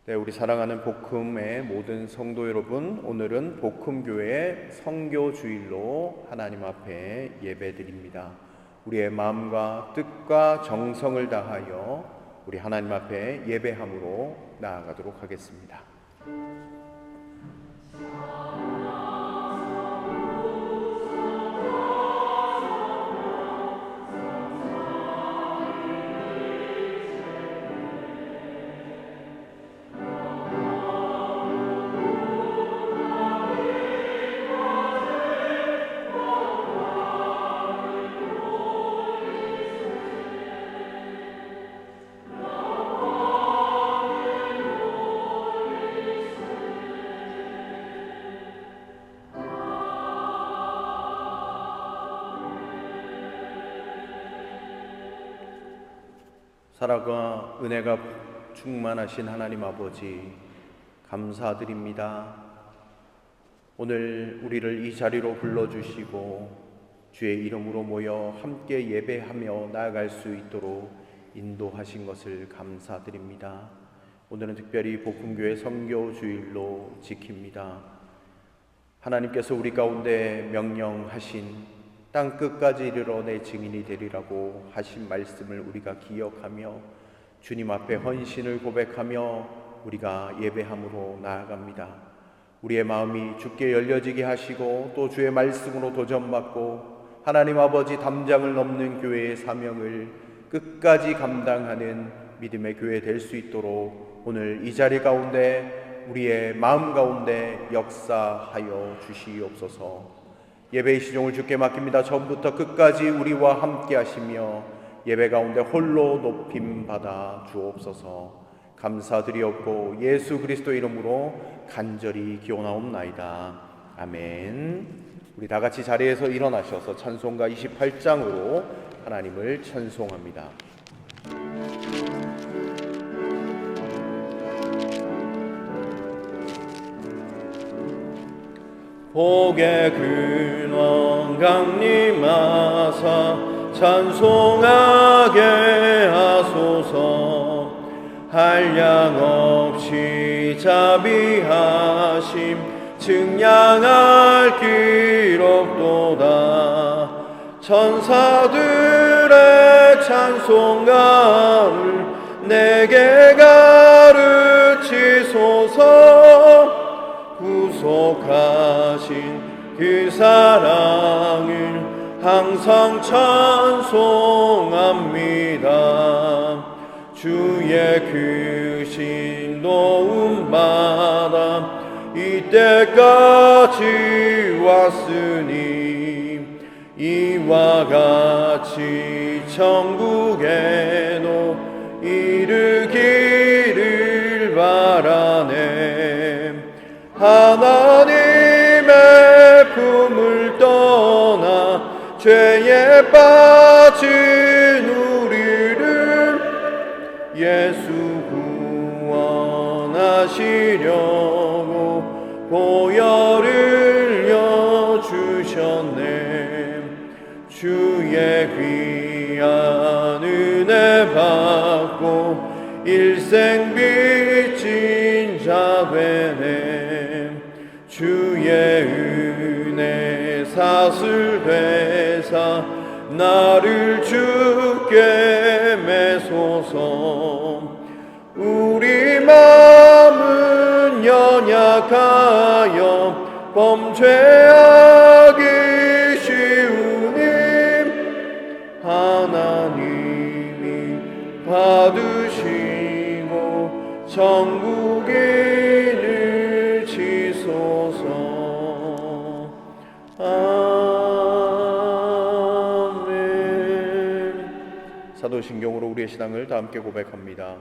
네, 우리 사랑하는 복음의 모든 성도 여러분, 오늘은 복음교회 성교주일로 하나님 앞에 예배드립니다. 우리의 마음과 뜻과 정성을 다하여 우리 하나님 앞에 예배함으로 나아가도록 하겠습니다. 사랑과 은혜가 충만하신 하나님 아버지, 감사드립니다. 오늘 우리를 이 자리로 불러주시고 주의 이름으로 모여 함께 예배하며 나아갈 수 있도록 인도하신 것을 감사드립니다. 오늘은 특별히 복음교회 성교주일로 지킵니다. 하나님께서 우리 가운데 명령하신 땅 끝까지 이르러 내 증인이 되리라고 하신 말씀을 우리가 기억하며 주님 앞에 헌신을 고백하며 우리가 예배함으로 나아갑니다. 우리의 마음이 주께 열려지게 하시고 또 주의 말씀으로 도전받고 하나님 아버지 담장을 넘는 교회의 사명을 끝까지 감당하는 믿음의 교회 될 수 있도록 오늘 이 자리 가운데 우리의 마음 가운데 역사하여 주시옵소서. 예배의 시종을 주께 맡깁니다. 처음부터 끝까지 우리와 함께 하시며 예배 가운데 홀로 높임 받아 주옵소서. 감사드리옵고 예수 그리스도 이름으로 간절히 기원하옵나이다. 아멘. 우리 다 같이 자리에서 일어나셔서 찬송가 28장으로 하나님을 찬송합니다. 복의 근원 강림하사 찬송하게 하소서. 한량없이 자비하심 증량할 길 없도다. 천사들의 찬송가를 내게 가르치소서. 구속하신 그 사랑을 항상 찬송합니다. 주의 크신 도움받아 이때까지 왔으니 이와 같이 천국에도 이르기를 바라네. 하나님의 품을 떠나 죄에 빠진 우리를 예수 구원하시려고 보혈을 여주셨네. 주의 귀한 은혜 받고 일생 빚진 자 되네. 주의 은혜 사슬 되사 나를 주께 매소서. 우리 마음은 연약하여 범죄하기 쉬우니 하나님이 받으시고 천국인을 지소서. 아멘. 사도신경으로 우리의 신앙을 다 함께 고백합니다.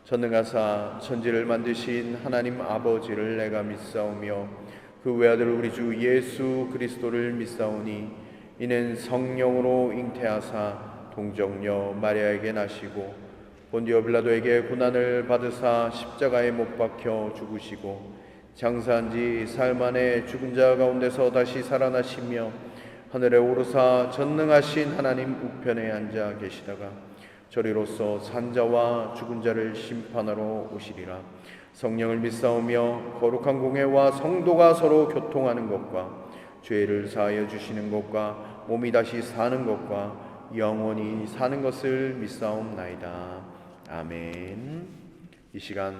전능하사 천지를 만드신 하나님 아버지를 내가 믿사오며 그 외아들 우리 주 예수 그리스도를 믿사오니 이는 성령으로 잉태하사 동정녀 마리아에게 나시고 본디오 빌라도에게 고난을 받으사 십자가에 못 박혀 죽으시고 장사한 지 사흘 만에 죽은 자 가운데서 다시 살아나시며 하늘에 오르사 전능하신 하나님 우편에 앉아 계시다가 저리로서 산자와 죽은 자를 심판하러 오시리라. 성령을 믿사오며 거룩한 공회와 성도가 서로 교통하는 것과 죄를 사하여 주시는 것과 몸이 다시 사는 것과 영원히 사는 것을 믿사옵나이다. 아멘. 이 시간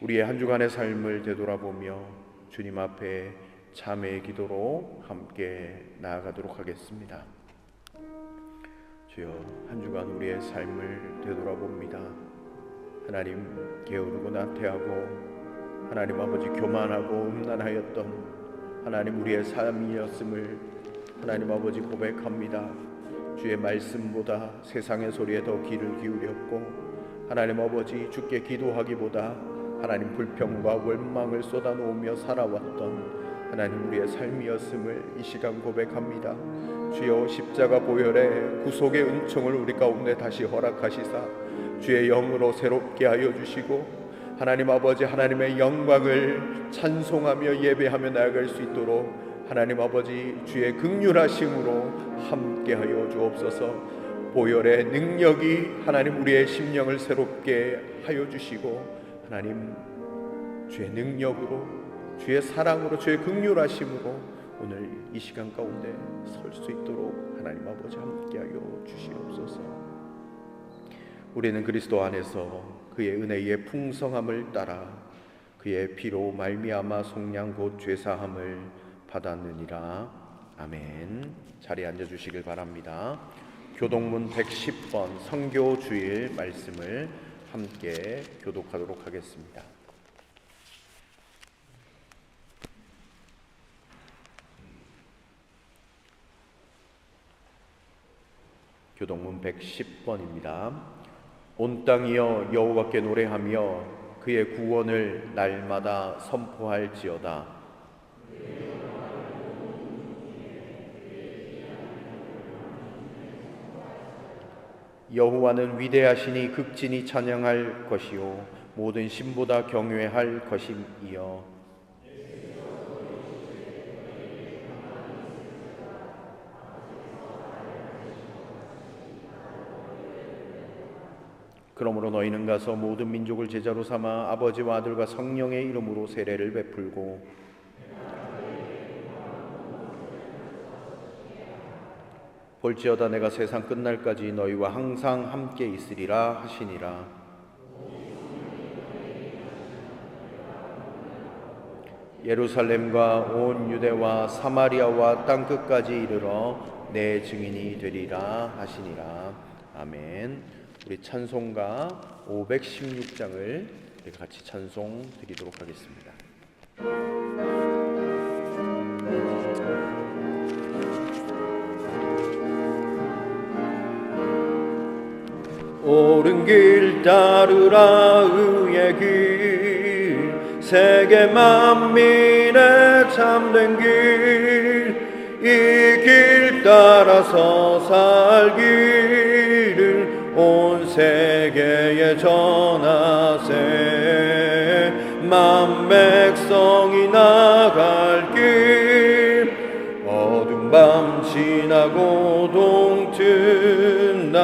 우리의 한 주간의 삶을 되돌아보며 주님 앞에 참회의 기도로 함께 나아가도록 하겠습니다. 주여, 한 주간 우리의 삶을 되돌아봅니다. 하나님, 게으르고 나태하고 하나님 아버지 교만하고 음란하였던 하나님 우리의 삶이었음을 하나님 아버지 고백합니다. 주의 말씀보다 세상의 소리에 더 귀를 기울였고 하나님 아버지 주께 기도하기보다 하나님 불평과 원망을 쏟아놓으며 살아왔던 하나님 우리의 삶이었음을 이 시간 고백합니다. 주여, 십자가 보혈의 구속의 은총을 우리 가운데 다시 허락하시사 주의 영으로 새롭게 하여 주시고 하나님 아버지 하나님의 영광을 찬송하며 예배하며 나아갈 수 있도록 하나님 아버지 주의 긍휼하심으로 함께하여 주옵소서. 보혈의 능력이 하나님 우리의 심령을 새롭게 하여 주시고 하나님 주의 능력으로 주의 사랑으로 주의 긍휼하심으로 오늘 이 시간 가운데 설 수 있도록 하나님 아버지 함께하여 주시옵소서. 우리는 그리스도 안에서 그의 은혜의 풍성함을 따라 그의 피로 말미암아 속량 곧 죄사함을 받았느니라. 아멘. 자리에 앉아주시길 바랍니다. 교동문 110번 선교주일 말씀을 함께 교독하도록 하겠습니다. 교동문 110번입니다. 온 땅이여 여호와께 노래하며 그의 구원을 날마다 선포할지어다. 여호와는 위대하시니 극진히 찬양할 것이요 모든 신보다 경외할 것임이여. 그러므로 너희는 가서 모든 민족을 제자로 삼아 아버지와 아들과 성령의 이름으로 세례를 베풀고 볼지어다 내가 세상 끝날까지 너희와 항상 함께 있으리라 하시니라. 예루살렘과 온 유대와 사마리아와 땅끝까지 이르러 내 증인이 되리라 하시니라. 아멘. 우리 찬송가 516장을 같이 찬송 드리도록 하겠습니다. 옳은 길 따르라 의의 길 세계 만민의 참된 길 이 길 따라서 살기를 온 세계에 전하세. 만 백성이 나갈 길 어두운 밤 지나고 동튼다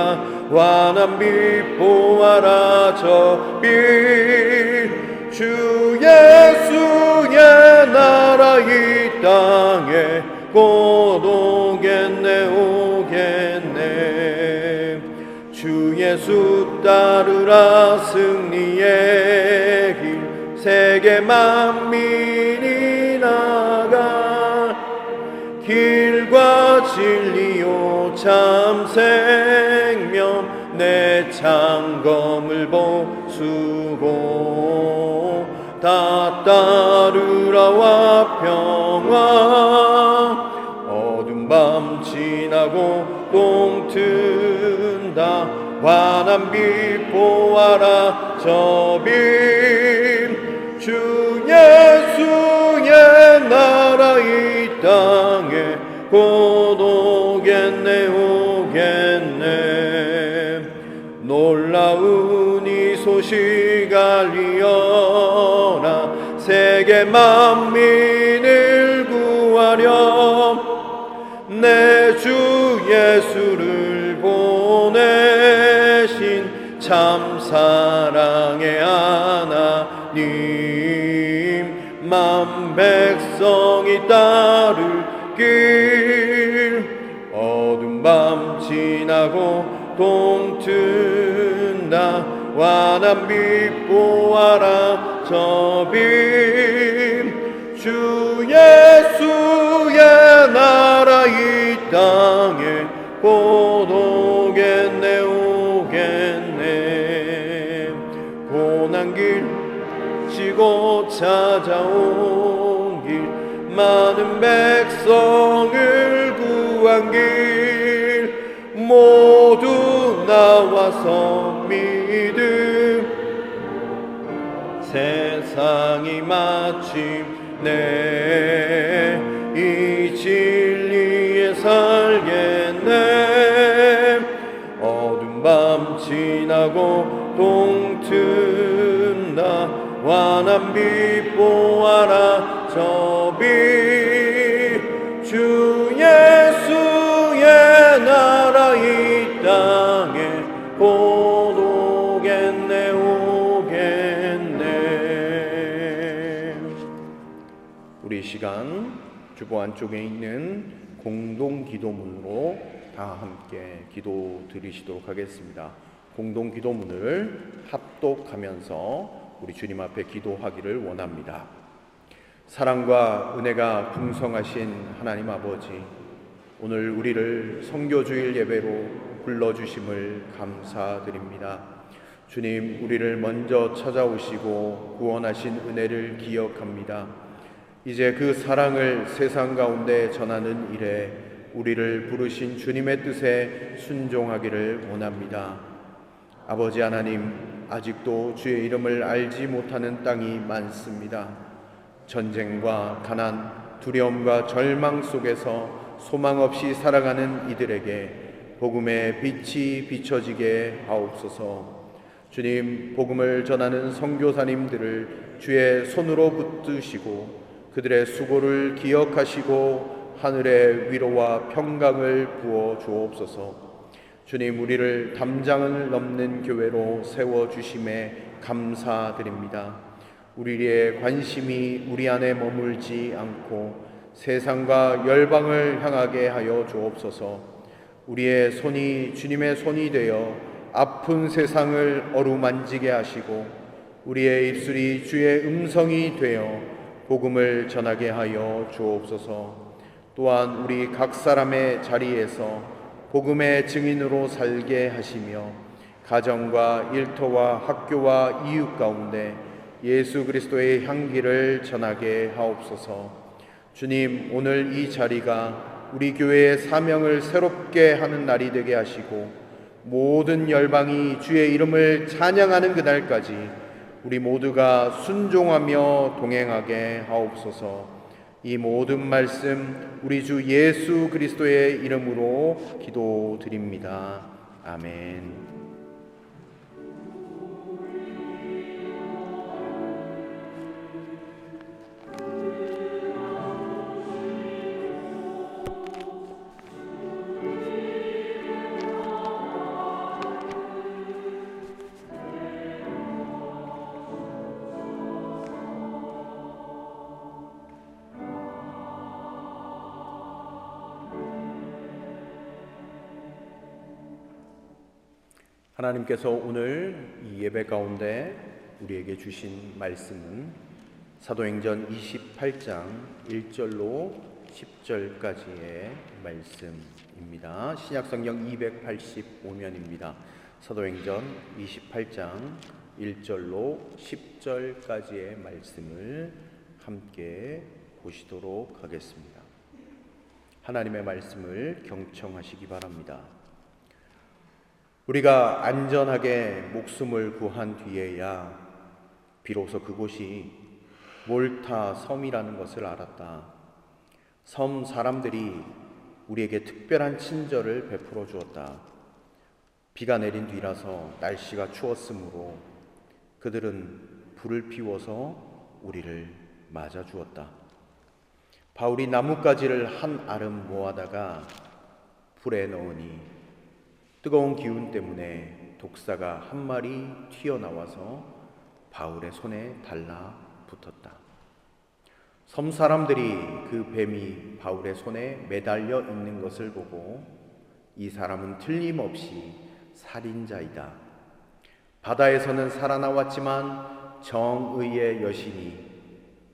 환한 빛 보아라 저 빛 주 예수의 나라 이 땅에 곧 오겠네 오겠네. 주 예수 따르라 승리의 길 세계 만민이 나가 길과 진리요 참 생명 내 창검을 보수고 다 따르라와 평화 어두운 밤 지나고 동튼다 환한 빛 보아라 저 빛 주 예수의 나라 이 땅에 곧 오겠네 오겠네. 놀라운 이 소식 알리어라 세계 만민을 구하렴 내 주 예수를 보내 참 사랑의 하나님, 만 백성이 따를 길, 어두운 밤 지나고 동튼다 환한 빛 보아라 저 빛, 주 예수의 나라 이 땅에 곧 오겠네 오겠네. 고난길 지고 찾아온 길, 많은 백성을 구한 길, 모두 나와서 믿음, 세상이 마침내 이 진리에 살겠네. 어두운 밤 지나고 동튼다 환한 빛 보아라 저 빛, 주 예수의 나라 이 땅에 곧 오겠네 오겠네. 우리 이 시간 주보 안쪽에 있는 공동 기도문으로 다 함께 기도 드리시도록 하겠습니다. 공동 기도문을 합독하면서 우리 주님 앞에 기도하기를 원합니다. 사랑과 은혜가 풍성하신 하나님 아버지, 오늘 우리를 선교주일 예배로 불러주심을 감사드립니다. 주님, 우리를 먼저 찾아오시고 구원하신 은혜를 기억합니다. 이제 그 사랑을 세상 가운데 전하는 일에 우리를 부르신 주님의 뜻에 순종하기를 원합니다. 아버지 하나님, 아직도 주의 이름을 알지 못하는 땅이 많습니다. 전쟁과 가난, 두려움과 절망 속에서 소망 없이 살아가는 이들에게 복음의 빛이 비춰지게 하옵소서. 주님, 복음을 전하는 선교사님들을 주의 손으로 붙드시고 그들의 수고를 기억하시고 하늘의 위로와 평강을 부어 주옵소서. 주님, 우리를 담장을 넘는 교회로 세워주심에 감사드립니다. 우리의 관심이 우리 안에 머물지 않고 세상과 열방을 향하게 하여 주옵소서. 우리의 손이 주님의 손이 되어 아픈 세상을 어루만지게 하시고 우리의 입술이 주의 음성이 되어 복음을 전하게 하여 주옵소서. 또한 우리 각 사람의 자리에서 복음의 증인으로 살게 하시며 가정과 일터와 학교와 이웃 가운데 예수 그리스도의 향기를 전하게 하옵소서. 주님, 오늘 이 자리가 우리 교회의 사명을 새롭게 하는 날이 되게 하시고 모든 열방이 주의 이름을 찬양하는 그날까지 우리 모두가 순종하며 동행하게 하옵소서. 이 모든 말씀 우리 주 예수 그리스도의 이름으로 기도드립니다. 아멘. 하나님께서 오늘 이 예배 가운데 우리에게 주신 말씀은 사도행전 28장 1절로 10절까지의 말씀입니다. 신약성경 285면입니다. 사도행전 28장 1절로 10절까지의 말씀을 함께 보시도록 하겠습니다. 하나님의 말씀을 경청하시기 바랍니다. 우리가 안전하게 목숨을 구한 뒤에야 비로소 그곳이 몰타 섬이라는 것을 알았다. 섬 사람들이 우리에게 특별한 친절을 베풀어 주었다. 비가 내린 뒤라서 날씨가 추웠으므로 그들은 불을 피워서 우리를 맞아 주었다. 바울이 나뭇가지를 한 알음 모아다가 불에 넣으니 뜨거운 기운 때문에 독사가 한 마리 튀어나와서 바울의 손에 달라붙었다. 섬 사람들이 그 뱀이 바울의 손에 매달려 있는 것을 보고 이 사람은 틀림없이 살인자이다. 바다에서는 살아나왔지만 정의의 여신이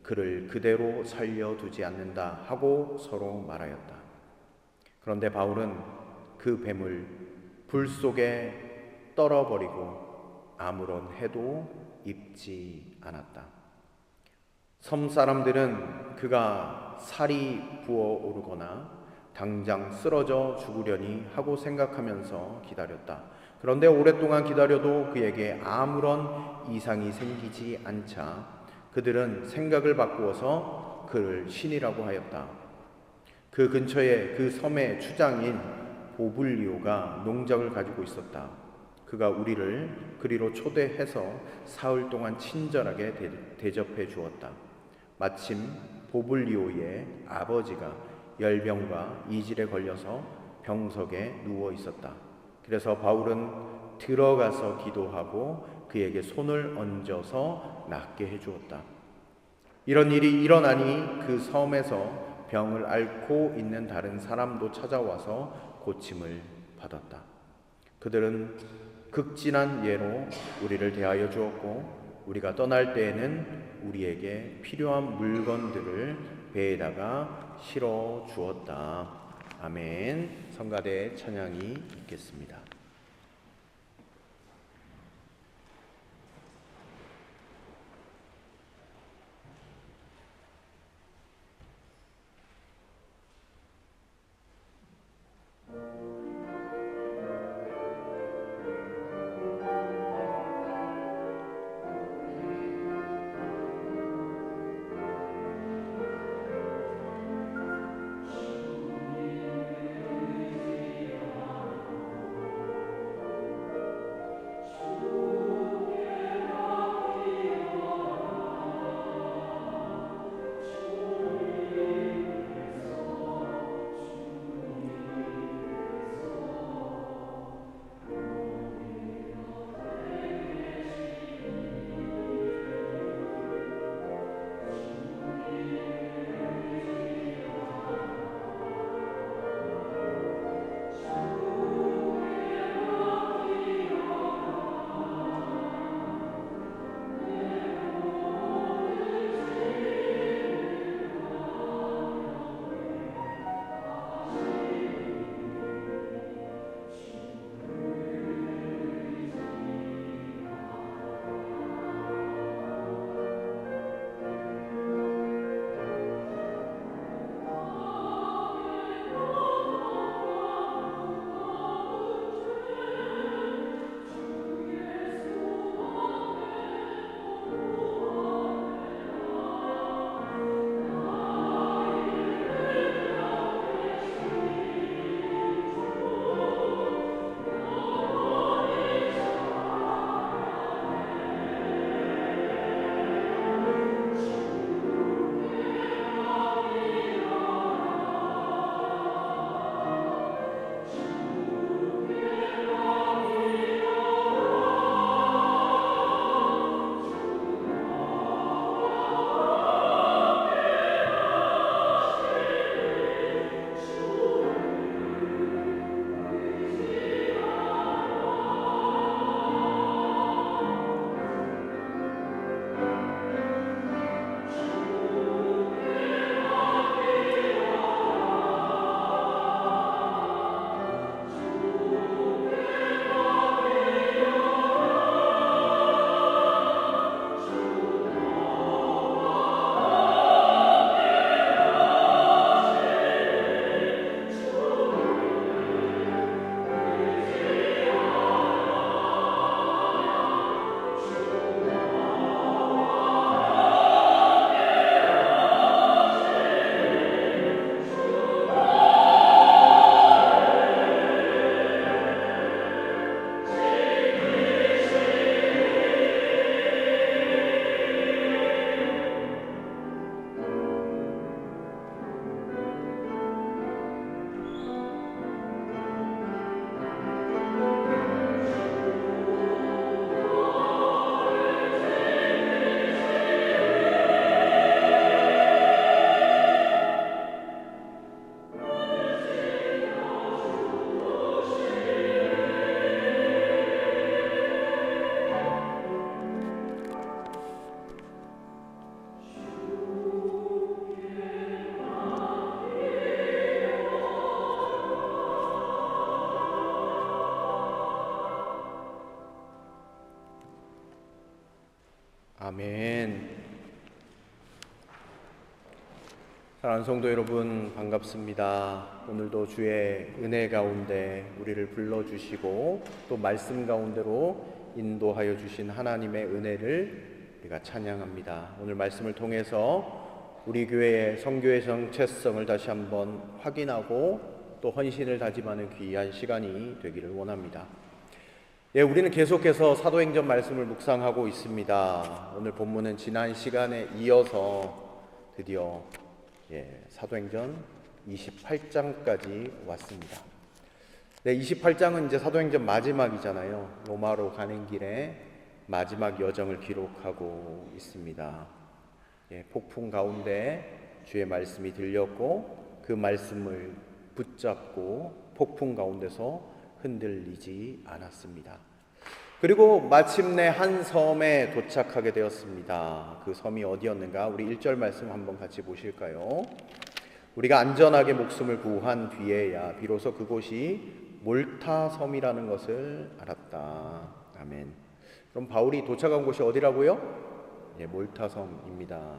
그를 그대로 살려두지 않는다 하고 서로 말하였다. 그런데 바울은 그 뱀을 불 속에 떨어버리고 아무런 해도 입지 않았다. 섬 사람들은 그가 살이 부어오르거나 당장 쓰러져 죽으려니 하고 생각하면서 기다렸다. 그런데 오랫동안 기다려도 그에게 아무런 이상이 생기지 않자 그들은 생각을 바꾸어서 그를 신이라고 하였다. 그 근처에 그 섬의 추장인 보블리오가 농장을 가지고 있었다. 그가 우리를 그리로 초대해서 사흘 동안 친절하게 대접해 주었다. 마침 보블리오의 아버지가 열병과 이질에 걸려서 병석에 누워 있었다. 그래서 바울은 들어가서 기도하고 그에게 손을 얹어서 낫게 해주었다. 이런 일이 일어나니 그 섬에서 병을 앓고 있는 다른 사람도 찾아와서 고침을 받았다. 그들은 극진한 예로 우리를 대하여 주었고 우리가 떠날 때에는 우리에게 필요한 물건들을 배에다가 실어 주었다. 아멘. 성가대 찬양이 있겠습니다. 아멘. 사랑하는 성도 여러분, 반갑습니다. 오늘도 주의 은혜 가운데 우리를 불러주시고 또 말씀 가운데로 인도하여 주신 하나님의 은혜를 우리가 찬양합니다. 오늘 말씀을 통해서 우리 교회의 선교의 정체성을 다시 한번 확인하고 또 헌신을 다짐하는 귀한 시간이 되기를 원합니다. 우리는 계속해서 사도행전 말씀을 묵상하고 있습니다. 오늘 본문은 지난 시간에 이어서 드디어 사도행전 28장까지 왔습니다. 28장은 이제 사도행전 마지막이잖아요. 로마로 가는 길에 마지막 여정을 기록하고 있습니다. 폭풍 가운데 주의 말씀이 들렸고 그 말씀을 붙잡고 폭풍 가운데서 흔들리지 않았습니다. 그리고 마침내 한 섬에 도착하게 되었습니다. 그 섬이 어디였는가? 우리 1절 말씀 한번 같이 보실까요? 우리가 안전하게 목숨을 구한 뒤에야 비로소 그곳이 몰타 섬이라는 것을 알았다. 아멘. 그럼 바울이 도착한 곳이 어디라고요? 몰타 섬입니다.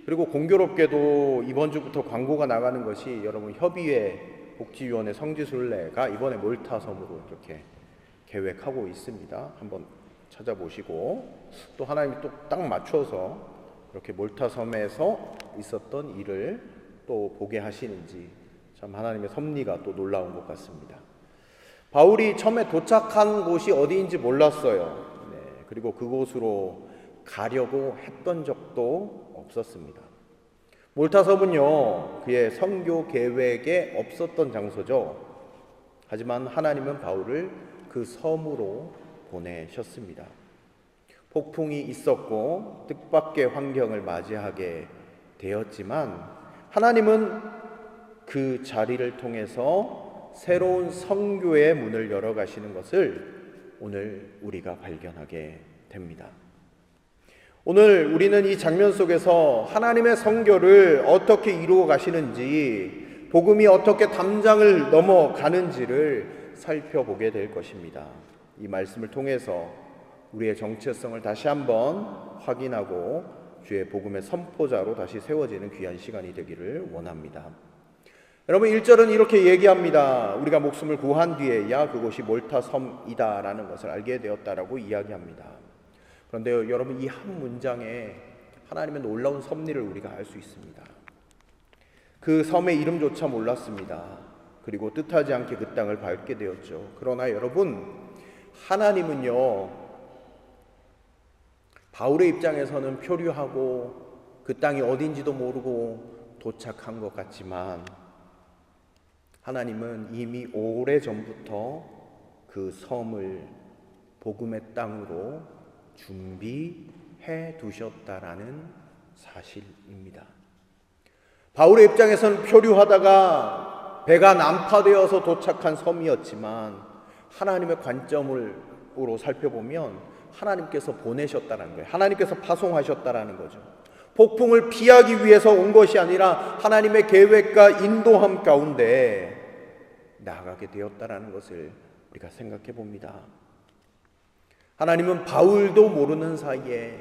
그리고 공교롭게도 이번 주부터 광고가 나가는 것이 여러분 협의회 복지위원회 성지순례가 이번에 몰타 섬으로 이렇게 계획하고 있습니다. 한번 찾아보시고 또 하나님이 또 딱 맞춰서 이렇게 몰타 섬에서 있었던 일을 또 보게 하시는지 참 하나님의 섭리가 또 놀라운 것 같습니다. 바울이 처음에 도착한 곳이 어디인지 몰랐어요. 그리고 그곳으로 가려고 했던 적도 없었습니다. 몰타 섬은요, 그의 선교 계획에 없었던 장소죠. 하지만 하나님은 바울을 그 섬으로 보내셨습니다. 폭풍이 있었고 뜻밖의 환경을 맞이하게 되었지만 하나님은 그 자리를 통해서 새로운 선교의 문을 열어가시는 것을 오늘 우리가 발견하게 됩니다. 오늘 우리는 이 장면 속에서 하나님의 선교를 어떻게 이루어 가시는지, 복음이 어떻게 담장을 넘어가는지를 살펴보게 될 것입니다. 이 말씀을 통해서 우리의 정체성을 다시 한번 확인하고 주의 복음의 선포자로 다시 세워지는 귀한 시간이 되기를 원합니다. 여러분 1절은 이렇게 얘기합니다. 우리가 목숨을 구한 뒤에야 그곳이 몰타 섬이다 라는 것을 알게 되었다라고 이야기합니다. 그런데 여러분 이 한 문장에 하나님의 놀라운 섭리를 우리가 알 수 있습니다. 그 섬의 이름조차 몰랐습니다. 그리고 뜻하지 않게 그 땅을 밟게 되었죠. 그러나 여러분 하나님은요 바울의 입장에서는 표류하고 그 땅이 어딘지도 모르고 도착한 것 같지만 하나님은 이미 오래전부터 그 섬을 복음의 땅으로 준비해 두셨다라는 사실입니다. 바울의 입장에서는 표류하다가 배가 난파되어서 도착한 섬이었지만 하나님의 관점으로 살펴보면 하나님께서 보내셨다는 거예요. 하나님께서 파송하셨다라는 거죠. 폭풍을 피하기 위해서 온 것이 아니라 하나님의 계획과 인도함 가운데 나아가게 되었다라는 것을 우리가 생각해 봅니다. 하나님은 바울도 모르는 사이에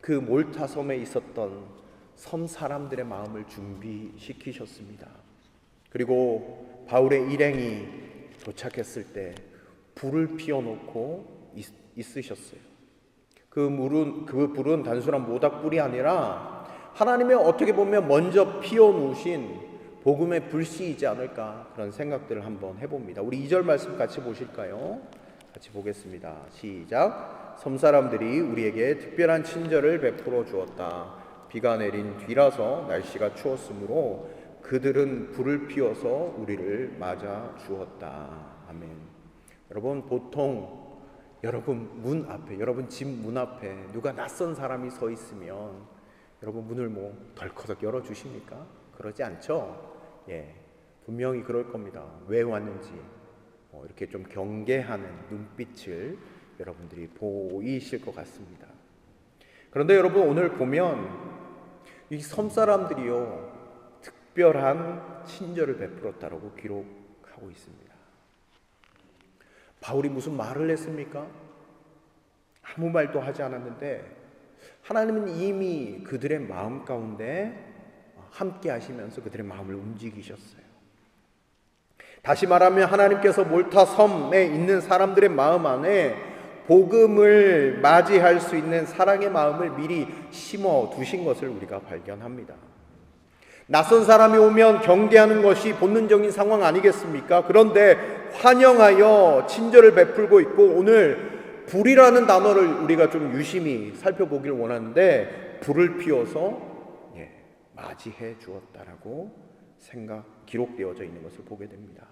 그 몰타 섬에 있었던 섬 사람들의 마음을 준비시키셨습니다. 그리고 바울의 일행이 도착했을 때 불을 피워놓고 있으셨어요. 그 불은 단순한 모닥불이 아니라 하나님의 어떻게 보면 먼저 피워놓으신 복음의 불씨이지 않을까 그런 생각들을 한번 해봅니다. 우리 2절 말씀 같이 보실까요? 같이 보겠습니다. 시작. 섬 사람들이 우리에게 특별한 친절을 베풀어 주었다. 비가 내린 뒤라서 날씨가 추웠으므로 그들은 불을 피워서 우리를 맞아 주었다. 아멘. 여러분 보통 여러분 문 앞에, 여러분 집 문 앞에 누가 낯선 사람이 서 있으면 여러분 문을 덜커덕 열어 주십니까? 그러지 않죠? 분명히 그럴 겁니다. 왜 왔는지 이렇게 좀 경계하는 눈빛을 여러분들이 보이실 것 같습니다. 그런데 여러분 오늘 보면 이 섬 사람들이요 특별한 친절을 베풀었다라고 기록하고 있습니다. 바울이 무슨 말을 했습니까? 아무 말도 하지 않았는데 하나님은 이미 그들의 마음 가운데 함께 하시면서 그들의 마음을 움직이셨어요. 다시 말하면 하나님께서 몰타 섬에 있는 사람들의 마음 안에 복음을 맞이할 수 있는 사랑의 마음을 미리 심어 두신 것을 우리가 발견합니다. 낯선 사람이 오면 경계하는 것이 본능적인 상황 아니겠습니까? 그런데 환영하여 친절을 베풀고 있고, 오늘 불이라는 단어를 우리가 좀 유심히 살펴보길 원하는데, 불을 피워서 맞이해 주었다라고 기록되어져 있는 것을 보게 됩니다.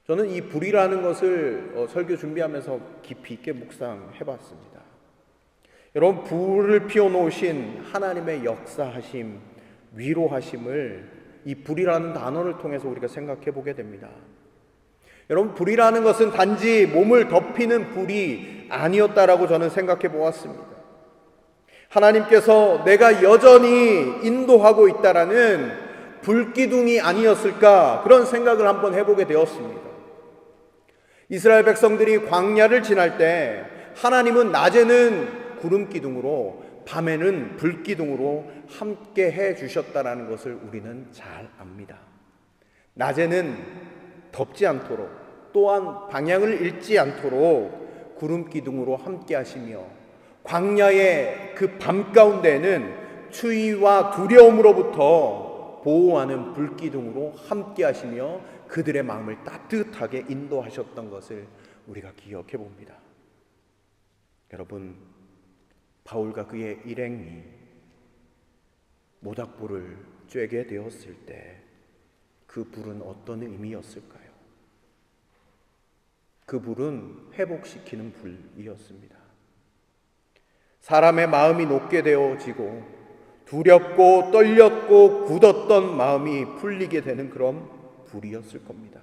저는 이 불이라는 것을 설교 준비하면서 깊이 있게 묵상해 봤습니다. 여러분, 불을 피워놓으신 하나님의 역사하심, 위로하심을 이 불이라는 단어를 통해서 우리가 생각해 보게 됩니다. 여러분, 불이라는 것은 단지 몸을 덮이는 불이 아니었다라고 저는 생각해 보았습니다. 하나님께서 내가 여전히 인도하고 있다라는 불기둥이 아니었을까, 그런 생각을 한번 해보게 되었습니다. 이스라엘 백성들이 광야를 지날 때 하나님은 낮에는 구름기둥으로 밤에는 불기둥으로 함께 해 주셨다라는 것을 우리는 잘 압니다. 낮에는 덥지 않도록, 또한 방향을 잃지 않도록 구름기둥으로 함께 하시며, 광야의 그 밤 가운데는 추위와 두려움으로부터 보호하는 불기둥으로 함께 하시며 그들의 마음을 따뜻하게 인도하셨던 것을 우리가 기억해 봅니다. 여러분, 바울과 그의 일행이 모닥불을 쬐게 되었을 때 그 불은 어떤 의미였을까요? 그 불은 회복시키는 불이었습니다. 사람의 마음이 녹게 되어지고 두렵고 떨렸고 굳었던 마음이 풀리게 되는 그런 불이었을 겁니다.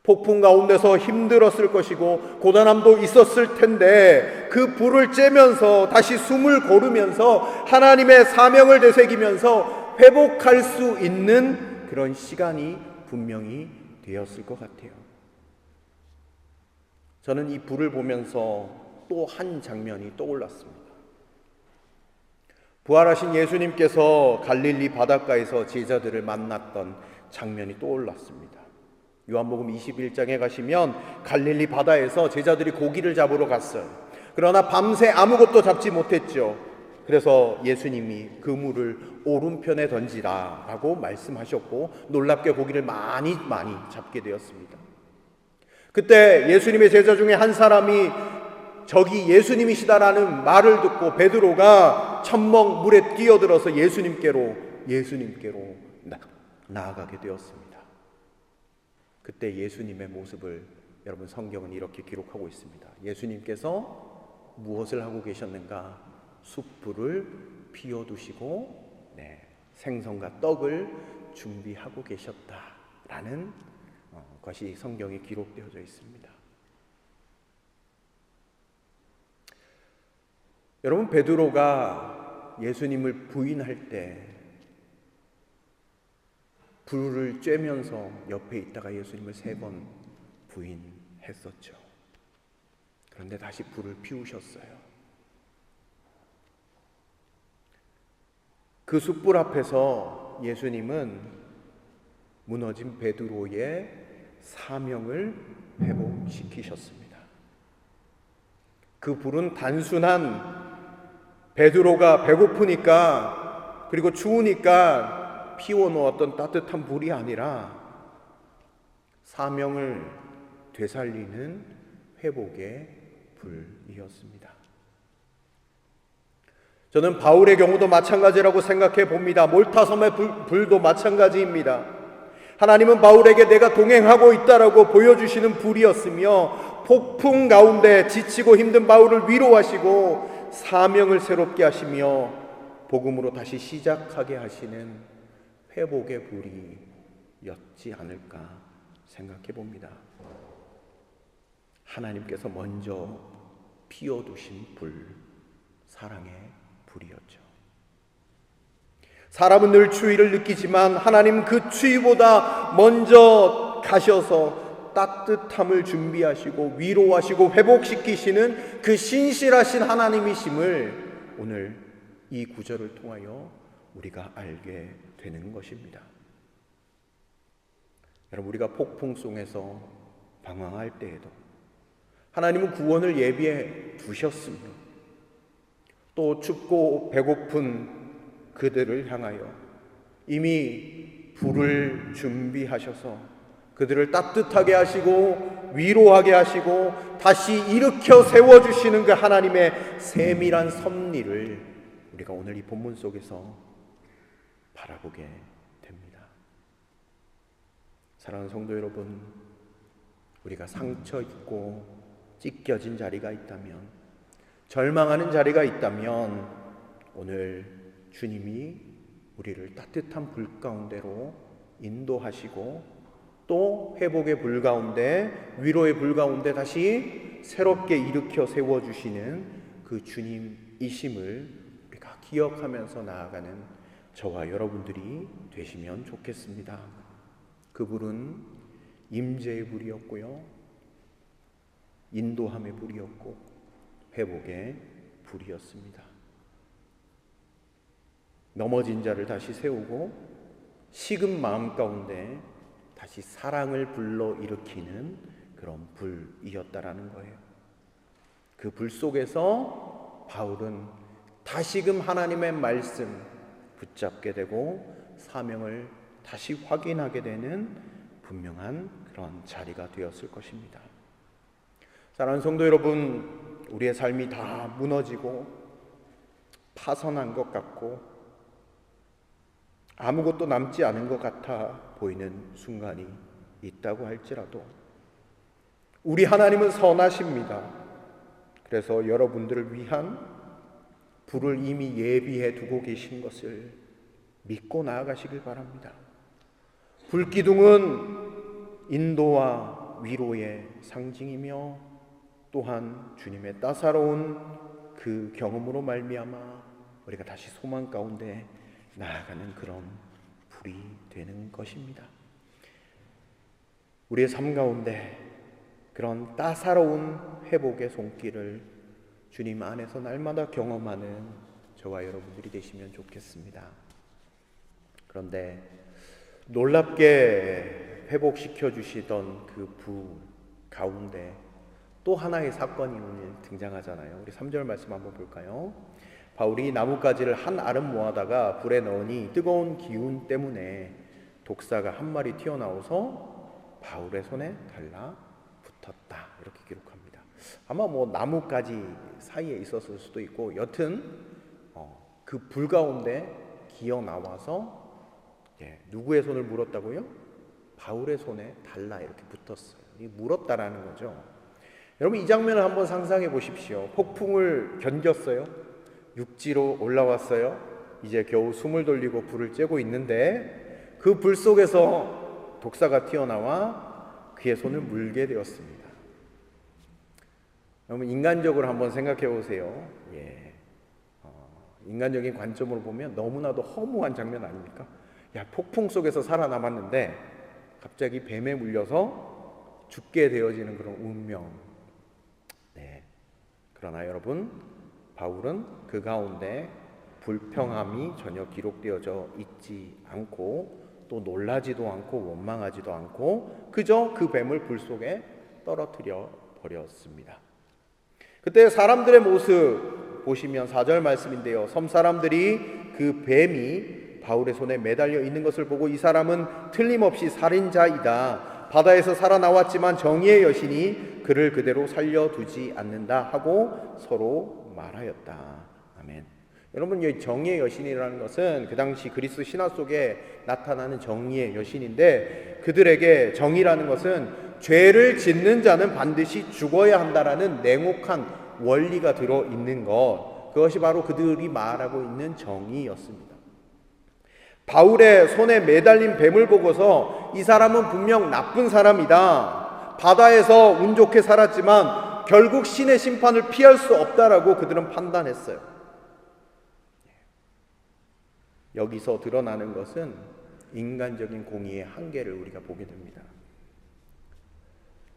폭풍 가운데서 힘들었을 것이고 고단함도 있었을 텐데, 그 불을 쬐면서 다시 숨을 고르면서 하나님의 사명을 되새기면서 회복할 수 있는 그런 시간이 분명히 되었을 것 같아요. 저는 이 불을 보면서 또 한 장면이 떠올랐습니다. 부활하신 예수님께서 갈릴리 바닷가에서 제자들을 만났던 장면이 떠올랐습니다. 요한복음 21장에 가시면 갈릴리 바다에서 제자들이 고기를 잡으러 갔어요. 그러나 밤새 아무것도 잡지 못했죠. 그래서 예수님이 그물을 오른편에 던지라 라고 말씀하셨고, 놀랍게 고기를 많이 잡게 되었습니다. 그때 예수님의 제자 중에 한 사람이 저기 예수님이시다라는 말을 듣고 베드로가 첨벙 물에 뛰어들어서 예수님께로 나아가게 되었습니다. 그때 예수님의 모습을 여러분, 성경은 이렇게 기록하고 있습니다. 예수님께서 무엇을 하고 계셨는가? 숯불을 피워두시고 생선과 떡을 준비하고 계셨다라는 것이 성경에 기록되어져 있습니다. 여러분, 베드로가 예수님을 부인할 때 불을 쬐면서 옆에 있다가 예수님을 3번 부인했었죠. 그런데 다시 불을 피우셨어요. 그 숯불 앞에서 예수님은 무너진 베드로의 사명을 회복시키셨습니다. 그 불은 단순한 베드로가 배고프니까 그리고 추우니까 피워놓았던 따뜻한 불이 아니라 사명을 되살리는 회복의 불이었습니다. 저는 바울의 경우도 마찬가지라고 생각해 봅니다. 몰타섬의 불도 마찬가지입니다. 하나님은 바울에게 내가 동행하고 있다라고 보여주시는 불이었으며, 폭풍 가운데 지치고 힘든 바울을 위로하시고 사명을 새롭게 하시며 복음으로 다시 시작하게 하시는 회복의 불이었지 않을까 생각해 봅니다. 하나님께서 먼저 피워두신 불, 사랑의 불이었죠. 사람은 늘 추위를 느끼지만 하나님 그 추위보다 먼저 가셔서 따뜻함을 준비하시고 위로하시고 회복시키시는 그 신실하신 하나님이심을 오늘 이 구절을 통하여 우리가 알게 되는 것입니다. 여러분, 우리가 폭풍 속에서 방황할 때에도 하나님은 구원을 예비해 두셨으며 또 춥고 배고픈 그들을 향하여 이미 불을 준비하셔서 그들을 따뜻하게 하시고 위로하게 하시고 다시 일으켜 세워주시는 그 하나님의 세밀한 섭리를 우리가 오늘 이 본문 속에서 바라보게 됩니다. 사랑하는 성도 여러분, 우리가 상처 입고 찢겨진 자리가 있다면, 절망하는 자리가 있다면 오늘 주님이 우리를 따뜻한 불 가운데로 인도하시고 또 회복의 불 가운데, 위로의 불 가운데 다시 새롭게 일으켜 세워주시는 그 주님이심을 우리가 기억하면서 나아가는 저와 여러분들이 되시면 좋겠습니다. 그 불은 임재의 불이었고요, 인도함의 불이었고 회복의 불이었습니다. 넘어진 자를 다시 세우고 식은 마음 가운데 다시 사랑을 불러일으키는 그런 불이었다라는 거예요. 그 불 속에서 바울은 다시금 하나님의 말씀 붙잡게 되고 사명을 다시 확인하게 되는 분명한 그런 자리가 되었을 것입니다. 사랑하는 성도 여러분, 우리의 삶이 다 무너지고 파선한 것 같고 아무것도 남지 않은 것 같아 보이는 순간이 있다고 할지라도 우리 하나님은 선하십니다. 그래서 여러분들을 위한 불을 이미 예비해 두고 계신 것을 믿고 나아가시길 바랍니다. 불기둥은 인도와 위로의 상징이며 또한 주님의 따사로운 그 경험으로 말미암아 우리가 다시 소망 가운데 나아가는 그런 불이 되는 것입니다. 우리의 삶 가운데 그런 따사로운 회복의 손길을 주님 안에서 날마다 경험하는 저와 여러분들이 되시면 좋겠습니다. 그런데 놀랍게 회복시켜 주시던 그 불 가운데 또 하나의 사건이 오늘 등장하잖아요. 우리 3절 말씀 한번 볼까요? 바울이 나뭇가지를 한 알은 모아다가 불에 넣으니 뜨거운 기운 때문에 독사가 한 마리 튀어나와서 바울의 손에 달라붙었다, 이렇게 기록합니다. 아마 나뭇가지 사이에 있었을 수도 있고 여튼 그 불 가운데 기어 나와서 누구의 손을 물었다고요? 바울의 손에 달라 이렇게 붙었어요. 이 물었다라는 거죠. 여러분, 이 장면을 한번 상상해 보십시오. 폭풍을 견뎠어요. 육지로 올라왔어요. 이제 겨우 숨을 돌리고 불을 쬐고 있는데 그 불 속에서 독사가 튀어나와 그의 손을 물게 되었습니다. 여러분, 인간적으로 한번 생각해 보세요. 인간적인 관점으로 보면 너무나도 허무한 장면 아닙니까? 폭풍 속에서 살아남았는데 갑자기 뱀에 물려서 죽게 되어지는 그런 운명. 그러나 여러분, 바울은 그 가운데 불평함이 전혀 기록되어져 있지 않고 또 놀라지도 않고 원망하지도 않고 그저 그 뱀을 불 속에 떨어뜨려 버렸습니다. 그때 사람들의 모습 보시면 4절 말씀인데요, 섬 사람들이 그 뱀이 바울의 손에 매달려 있는 것을 보고 이 사람은 틀림없이 살인자이다, 바다에서 살아나왔지만 정의의 여신이 그를 그대로 살려두지 않는다 하고 서로 말하였다. 아멘. 여러분, 이 정의의 여신이라는 것은 그 당시 그리스 신화 속에 나타나는 정의의 여신인데 그들에게 정의라는 것은 죄를 짓는 자는 반드시 죽어야 한다라는 냉혹한 원리가 들어있는 것, 그것이 바로 그들이 말하고 있는 정의였습니다. 바울의 손에 매달린 뱀을 보고서 이 사람은 분명 나쁜 사람이다, 바다에서 운 좋게 살았지만 결국 신의 심판을 피할 수 없다라고 그들은 판단했어요. 여기서 드러나는 것은 인간적인 공의의 한계를 우리가 보게 됩니다.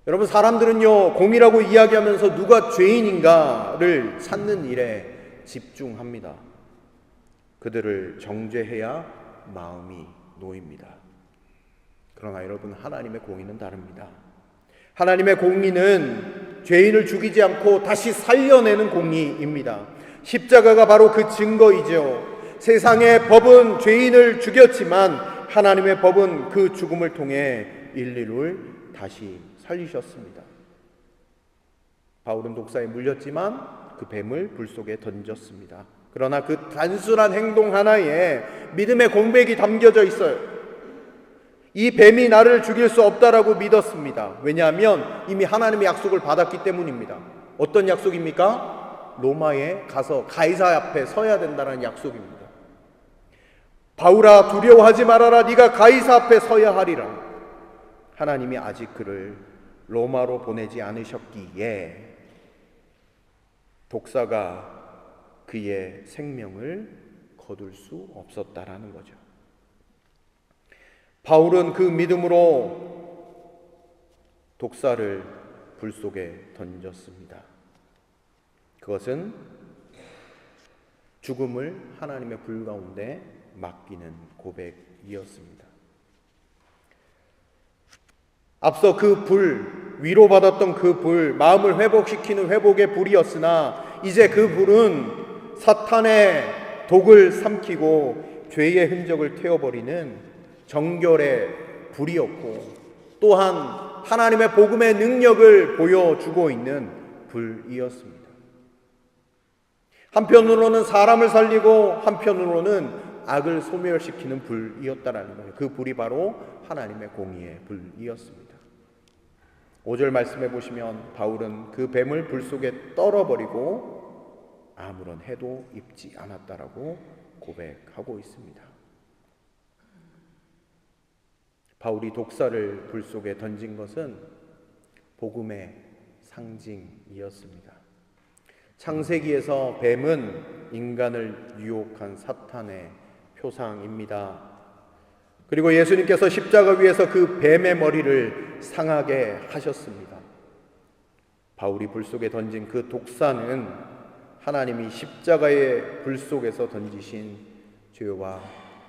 여러분, 사람들은요, 공의라고 이야기하면서 누가 죄인인가를 찾는 일에 집중합니다. 그들을 정죄해야 마음이 놓입니다. 그러나 여러분, 하나님의 공의는 다릅니다. 하나님의 공의는 죄인을 죽이지 않고 다시 살려내는 공의입니다. 십자가가 바로 그 증거이죠. 세상의 법은 죄인을 죽였지만 하나님의 법은 그 죽음을 통해 인류를 다시 살리셨습니다. 바울은 독사에 물렸지만 그 뱀을 불 속에 던졌습니다. 그러나 그 단순한 행동 하나에 믿음의 공백이 담겨져 있어요. 이 뱀이 나를 죽일 수 없다라고 믿었습니다. 왜냐하면 이미 하나님의 약속을 받았기 때문입니다. 어떤 약속입니까? 로마에 가서 가이사 앞에 서야 된다는 약속입니다. 바울아, 두려워하지 말아라. 네가 가이사 앞에 서야 하리라. 하나님이 아직 그를 로마로 보내지 않으셨기에 독사가 그의 생명을 거둘 수 없었다라는 거죠. 바울은 그 믿음으로 독사를 불 속에 던졌습니다. 그것은 죽음을 하나님의 불 가운데 맡기는 고백이었습니다. 앞서 그 불, 위로받았던 그 불, 마음을 회복시키는 회복의 불이었으나 이제 그 불은 사탄의 독을 삼키고 죄의 흔적을 태워버리는 정결의 불이었고, 또한 하나님의 복음의 능력을 보여주고 있는 불이었습니다. 한편으로는 사람을 살리고 한편으로는 악을 소멸시키는 불이었다라는 거예요. 그 불이 바로 하나님의 공의의 불이었습니다. 5절 말씀해 보시면 바울은 그 뱀을 불 속에 떨어버리고 아무런 해도 입지 않았다라고 고백하고 있습니다. 바울이 독사를 불 속에 던진 것은 복음의 상징이었습니다. 창세기에서 뱀은 인간을 유혹한 사탄의 표상입니다. 그리고 예수님께서 십자가 위에서 그 뱀의 머리를 상하게 하셨습니다. 바울이 불 속에 던진 그 독사는 하나님이 십자가의 불 속에서 던지신 죄와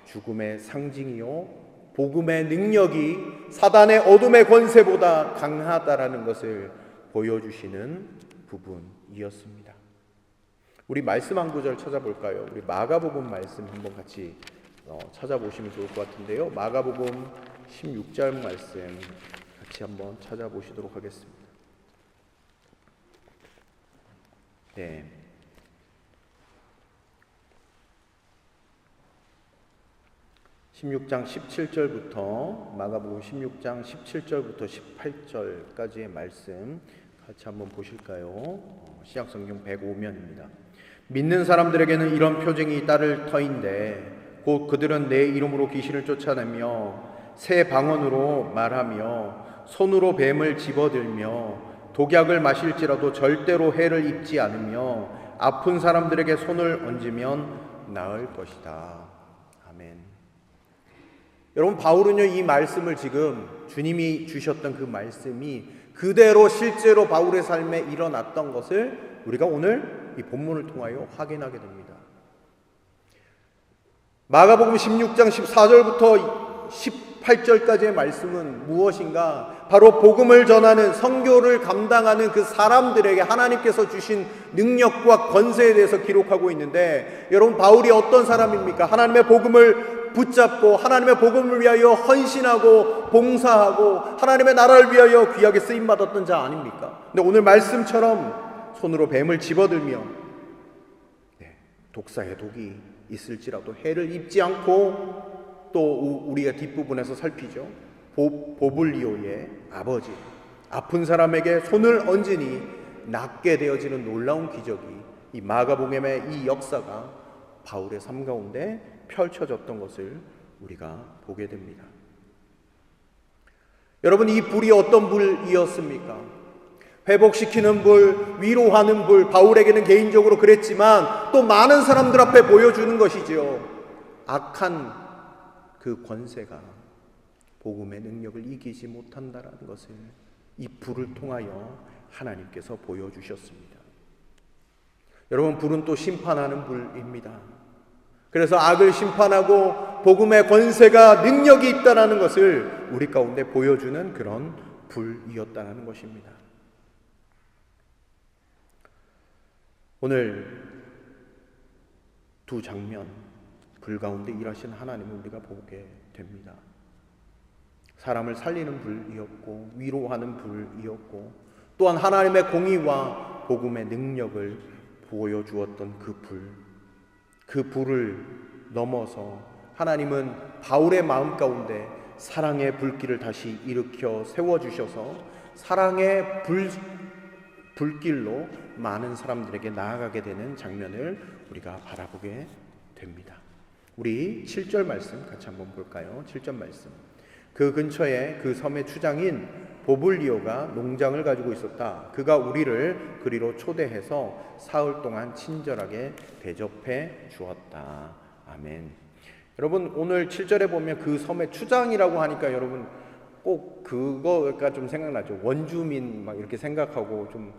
죽음의 상징이요, 복음의 능력이 사단의 어둠의 권세보다 강하다라는 것을 보여주시는 부분이었습니다. 우리 말씀 한 구절 찾아볼까요? 우리 마가복음 말씀 한번 같이 찾아보시면 좋을 것 같은데요. 마가복음 16절 말씀 같이 한번 찾아보시도록 하겠습니다. 네. (16장 17절부터) 마가복음 16장 17절부터 18절까지의 말씀 같이 한번 보실까요? 신약성경 105면입니다. 믿는 사람들에게는 이런 표징이 따를 터인데 곧 그들은 내 이름으로 귀신을 쫓아내며 새 방언으로 말하며 손으로 뱀을 집어들며 독약을 마실지라도 절대로 해를 입지 않으며 아픈 사람들에게 손을 얹으면 나을 것이다. 아멘. 여러분, 바울은요, 이 말씀을 지금 주님이 주셨던 그 말씀이 그대로 실제로 바울의 삶에 일어났던 것을 우리가 오늘 이 본문을 통하여 확인하게 됩니다. 마가복음 16장 14절부터 18절까지의 말씀은 무엇인가? 바로 복음을 전하는, 선교를 감당하는 그 사람들에게 하나님께서 주신 능력과 권세에 대해서 기록하고 있는데, 여러분, 바울이 어떤 사람입니까? 하나님의 복음을 붙잡고 하나님의 복음을 위하여 헌신하고 봉사하고 하나님의 나라를 위하여 귀하게 쓰임받았던 자 아닙니까? 근데 오늘 말씀처럼 손으로 뱀을 집어들며 독사의 독이 있을지라도 해를 입지 않고, 또 우리가 뒷부분에서 살피죠. 보블리오의 아버지, 아픈 사람에게 손을 얹으니 낫게 되어지는 놀라운 기적이, 이 마가복음의 이 역사가 바울의 삶 가운데 펼쳐졌던 것을 우리가 보게 됩니다. 여러분, 이 불이 어떤 불이었습니까? 회복시키는 불, 위로하는 불, 바울에게는 개인적으로 그랬지만 또 많은 사람들 앞에 보여주는 것이지요. 악한 그 권세가 복음의 능력을 이기지 못한다라는 것을 이 불을 통하여 하나님께서 보여주셨습니다. 여러분, 불은 또 심판하는 불입니다. 그래서 악을 심판하고 복음의 권세가 능력이 있다는 것을 우리 가운데 보여주는 그런 불이었다는 것입니다. 오늘 두 장면, 불 가운데 일하신 하나님을 우리가 보게 됩니다. 사람을 살리는 불이었고 위로하는 불이었고 또한 하나님의 공의와 복음의 능력을 보여주었던 그 불을 넘어서 하나님은 바울의 마음 가운데 사랑의 불길을 다시 일으켜 세워주셔서 사랑의 불길로 많은 사람들에게 나아가게 되는 장면을 우리가 바라보게 됩니다. 우리 7절 말씀 같이 한번 볼까요? 7절 말씀. 그 근처에 그 섬의 추장인 보블리오가 농장을 가지고 있었다. 그가 우리를 그리로 초대해서 사흘 동안 친절하게 대접해 주었다. 아멘. 여러분, 오늘 7절에 보면 그 섬의 추장이라고 하니까 여러분 꼭 그거가 좀 생각나죠. 원주민 막 이렇게 생각하고 좀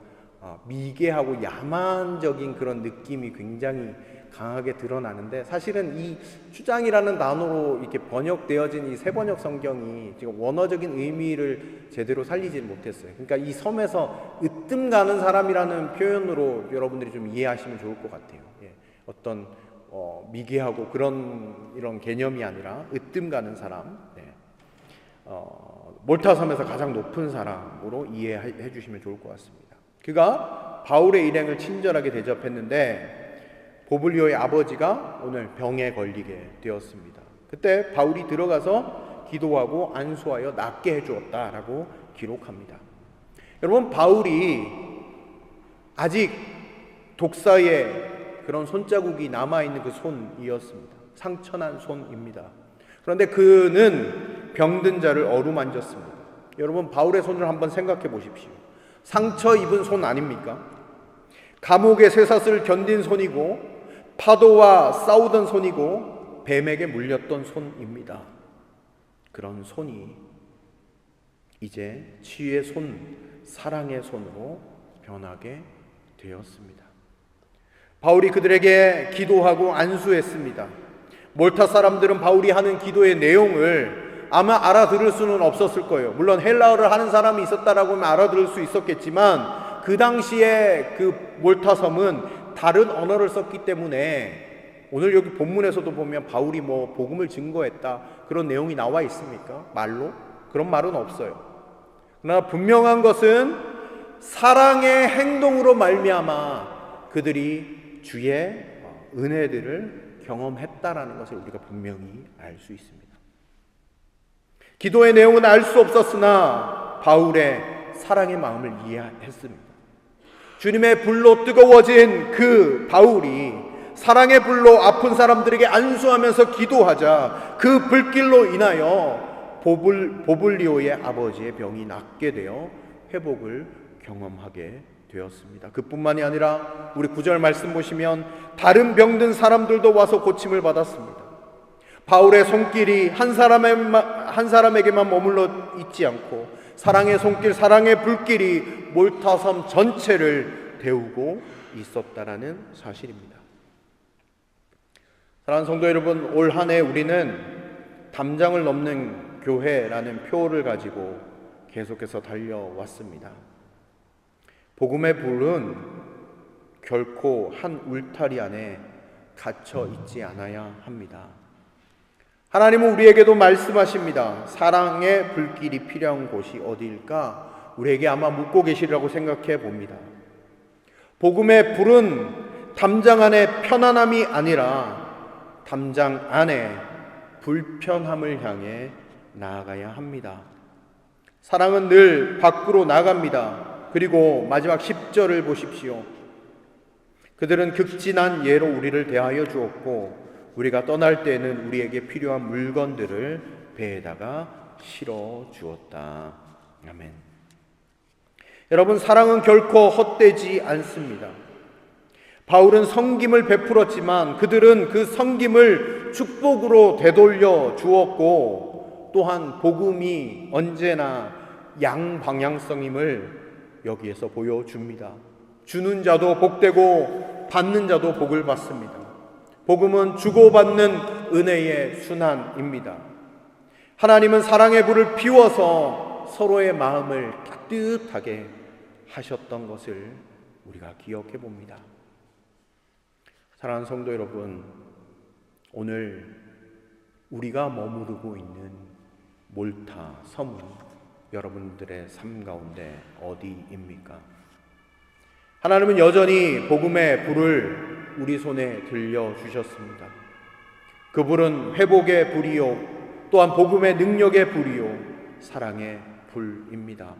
미개하고 야만적인 그런 느낌이 굉장히 강하게 드러나는데, 사실은 이 추장이라는 단어로 이렇게 번역되어진 이 세번역 성경이 지금 원어적인 의미를 제대로 살리지 못했어요. 그러니까 이 섬에서 으뜸 가는 사람이라는 표현으로 여러분들이 좀 이해하시면 좋을 것 같아요. 예. 어떤 미개하고 이런 개념이 아니라 으뜸 가는 사람, 네. 몰타 섬에서 가장 높은 사람으로 이해해 주시면 좋을 것 같습니다. 그가 바울의 일행을 친절하게 대접했는데 보블리오의 아버지가 오늘 병에 걸리게 되었습니다. 그때 바울이 들어가서 기도하고 안수하여 낫게 해주었다라고 기록합니다. 여러분, 바울이 아직 독사의 그런 손자국이 남아있는 그 손이었습니다. 상처난 손입니다. 그런데 그는 병든 자를 어루만졌습니다. 여러분, 바울의 손을 한번 생각해 보십시오. 상처 입은 손 아닙니까? 감옥의 쇠사슬을 견딘 손이고 파도와 싸우던 손이고 뱀에게 물렸던 손입니다. 그런 손이 이제 치유의 손, 사랑의 손으로 변하게 되었습니다. 바울이 그들에게 기도하고 안수했습니다. 몰타 사람들은 바울이 하는 기도의 내용을 아마 알아들을 수는 없었을 거예요. 물론 헬라어를 하는 사람이 있었다라고 하면 알아들을 수 있었겠지만 그 당시에 그 몰타 섬은 다른 언어를 썼기 때문에 오늘 여기 본문에서도 보면 바울이 복음을 증거했다 그런 내용이 나와 있습니까? 말로? 그런 말은 없어요. 그러나 분명한 것은 사랑의 행동으로 말미암아 그들이 주의 은혜들을 경험했다라는 것을 우리가 분명히 알 수 있습니다. 기도의 내용은 알 수 없었으나 바울의 사랑의 마음을 이해했습니다. 주님의 불로 뜨거워진 그 바울이 사랑의 불로 아픈 사람들에게 안수하면서 기도하자 그 불길로 인하여 보블리오의 아버지의 병이 낫게 되어 회복을 경험하게 되었습니다. 그뿐만이 아니라 우리 9절 말씀 보시면 다른 병든 사람들도 와서 고침을 받았습니다. 바울의 손길이 한 사람에게만 머물러 있지 않고 사랑의 손길, 사랑의 불길이 몰타섬 전체를 데우고 있었다라는 사실입니다. 사랑하는 성도 여러분, 올 한 해 우리는 담장을 넘는 교회라는 표를 가지고 계속해서 달려왔습니다. 복음의 불은 결코 한 울타리 안에 갇혀 있지 않아야 합니다. 하나님은 우리에게도 말씀하십니다. 사랑의 불길이 필요한 곳이 어디일까? 우리에게 아마 묻고 계시리라고 생각해 봅니다. 복음의 불은 담장 안에 편안함이 아니라 담장 안에 불편함을 향해 나아가야 합니다. 사랑은 늘 밖으로 나갑니다. 그리고 마지막 10절을 보십시오. 그들은 극진한 예로 우리를 대하여 주었고 우리가 떠날 때에는 우리에게 필요한 물건들을 배에다가 실어 주었다. 아멘. 여러분, 사랑은 결코 헛되지 않습니다. 바울은 섬김을 베풀었지만 그들은 그 섬김을 축복으로 되돌려 주었고 또한 복음이 언제나 양방향성임을 여기에서 보여줍니다. 주는 자도 복되고 받는 자도 복을 받습니다. 복음은 주고받는 은혜의 순환입니다. 하나님은 사랑의 불을 피워서 서로의 마음을 따뜻하게 하셨던 것을 우리가 기억해 봅니다. 사랑하는 성도 여러분, 오늘 우리가 머무르고 있는 몰타 섬은 여러분들의 삶 가운데 어디입니까? 하나님은 여전히 복음의 불을 우리 손에 들려주셨습니다. 그 불은 회복의 불이요, 또한 복음의 능력의 불이요, 사랑의 불입니다.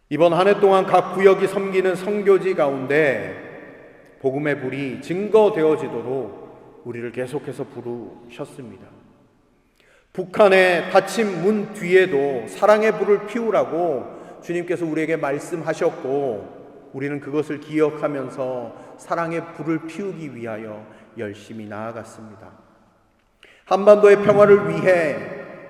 이번 한 해 동안 각 구역이 섬기는 선교지 가운데 복음의 불이 증거되어지도록 우리를 계속해서 부르셨습니다. 북한의 닫힌 문 뒤에도 사랑의 불을 피우라고 주님께서 우리에게 말씀하셨고, 우리는 그것을 기억하면서 사랑의 불을 피우기 위하여 열심히 나아갔습니다. 한반도의 평화를 위해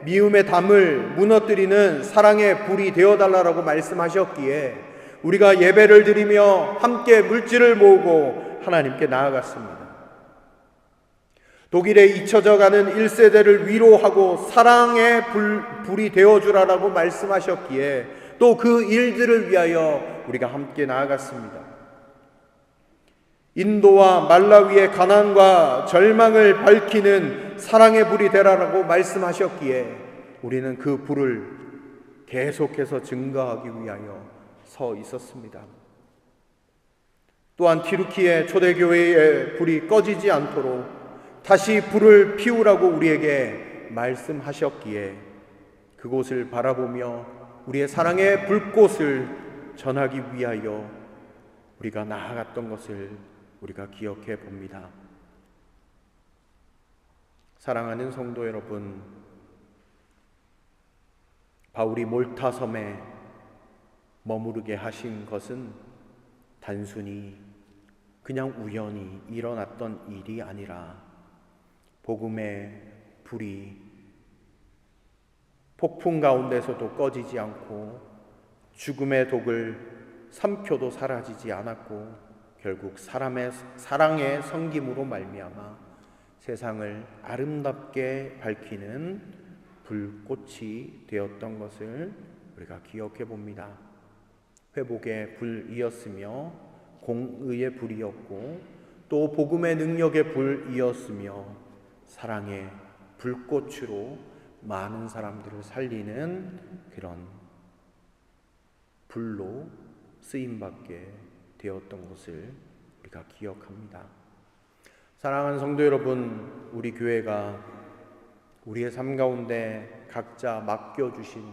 미움의 담을 무너뜨리는 사랑의 불이 되어달라고 말씀하셨기에 우리가 예배를 드리며 함께 물질을 모으고 하나님께 나아갔습니다. 독일에 잊혀져가는 1세대를 위로하고 사랑의 불이 되어주라고 말씀하셨기에 또 그 일들을 위하여 우리가 함께 나아갔습니다. 인도와 말라위의 가난과 절망을 밝히는 사랑의 불이 되라라고 말씀하셨기에 우리는 그 불을 계속해서 증거하기 위하여 서 있었습니다. 또한 튀르키예 초대교회의 불이 꺼지지 않도록 다시 불을 피우라고 우리에게 말씀하셨기에 그곳을 바라보며 우리의 사랑의 불꽃을 전하기 위하여 우리가 나아갔던 것을 우리가 기억해 봅니다. 사랑하는 성도 여러분, 바울이 몰타 섬에 머무르게 하신 것은 단순히 그냥 우연히 일어났던 일이 아니라 복음의 불이 폭풍 가운데서도 꺼지지 않고 죽음의 독을 삼켜도 사라지지 않았고 결국 사랑의 섬김으로 말미암아 세상을 아름답게 밝히는 불꽃이 되었던 것을 우리가 기억해 봅니다. 회복의 불이었으며 공의의 불이었고 또 복음의 능력의 불이었으며 사랑의 불꽃으로 많은 사람들을 살리는 그런 불로 쓰임받게 되었던 것을 우리가 기억합니다. 사랑하는 성도 여러분, 우리 교회가 우리의 삶 가운데 각자 맡겨주신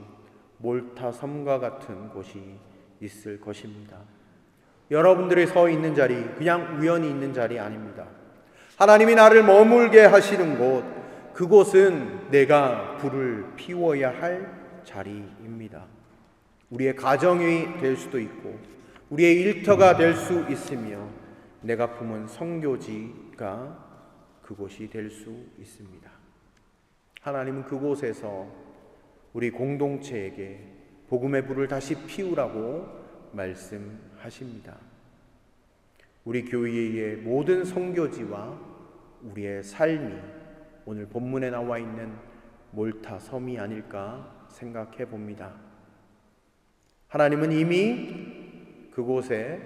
몰타 섬과 같은 곳이 있을 것입니다. 여러분들이 서 있는 자리, 그냥 우연히 있는 자리 아닙니다. 하나님이 나를 머물게 하시는 곳, 그곳은 내가 불을 피워야 할 자리입니다. 우리의 가정이 될 수도 있고 우리의 일터가 될 수 있으며 내가 품은 선교지가 그곳이 될 수 있습니다. 하나님은 그곳에서 우리 공동체에게 복음의 불을 다시 피우라고 말씀하십니다. 우리 교회의 모든 선교지와 우리의 삶이 오늘 본문에 나와 있는 몰타 섬이 아닐까 생각해 봅니다. 하나님은 이미 그곳에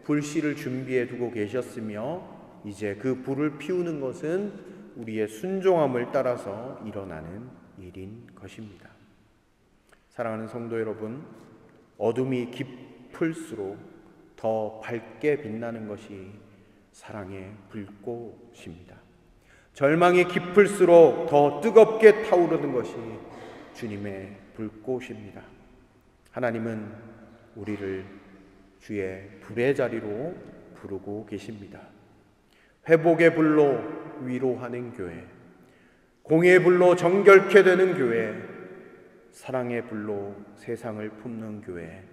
불씨를 준비해 두고 계셨으며 이제 그 불을 피우는 것은 우리의 순종함을 따라서 일어나는 일인 것입니다. 사랑하는 성도 여러분, 어둠이 깊을수록 더 밝게 빛나는 것이 사랑의 불꽃입니다. 절망이 깊을수록 더 뜨겁게 타오르는 것이 주님의 불꽃입니다. 하나님은 우리를 주의 불의 자리로 부르고 계십니다. 회복의 불로 위로하는 교회, 공의의 불로 정결케 되는 교회, 사랑의 불로 세상을 품는 교회,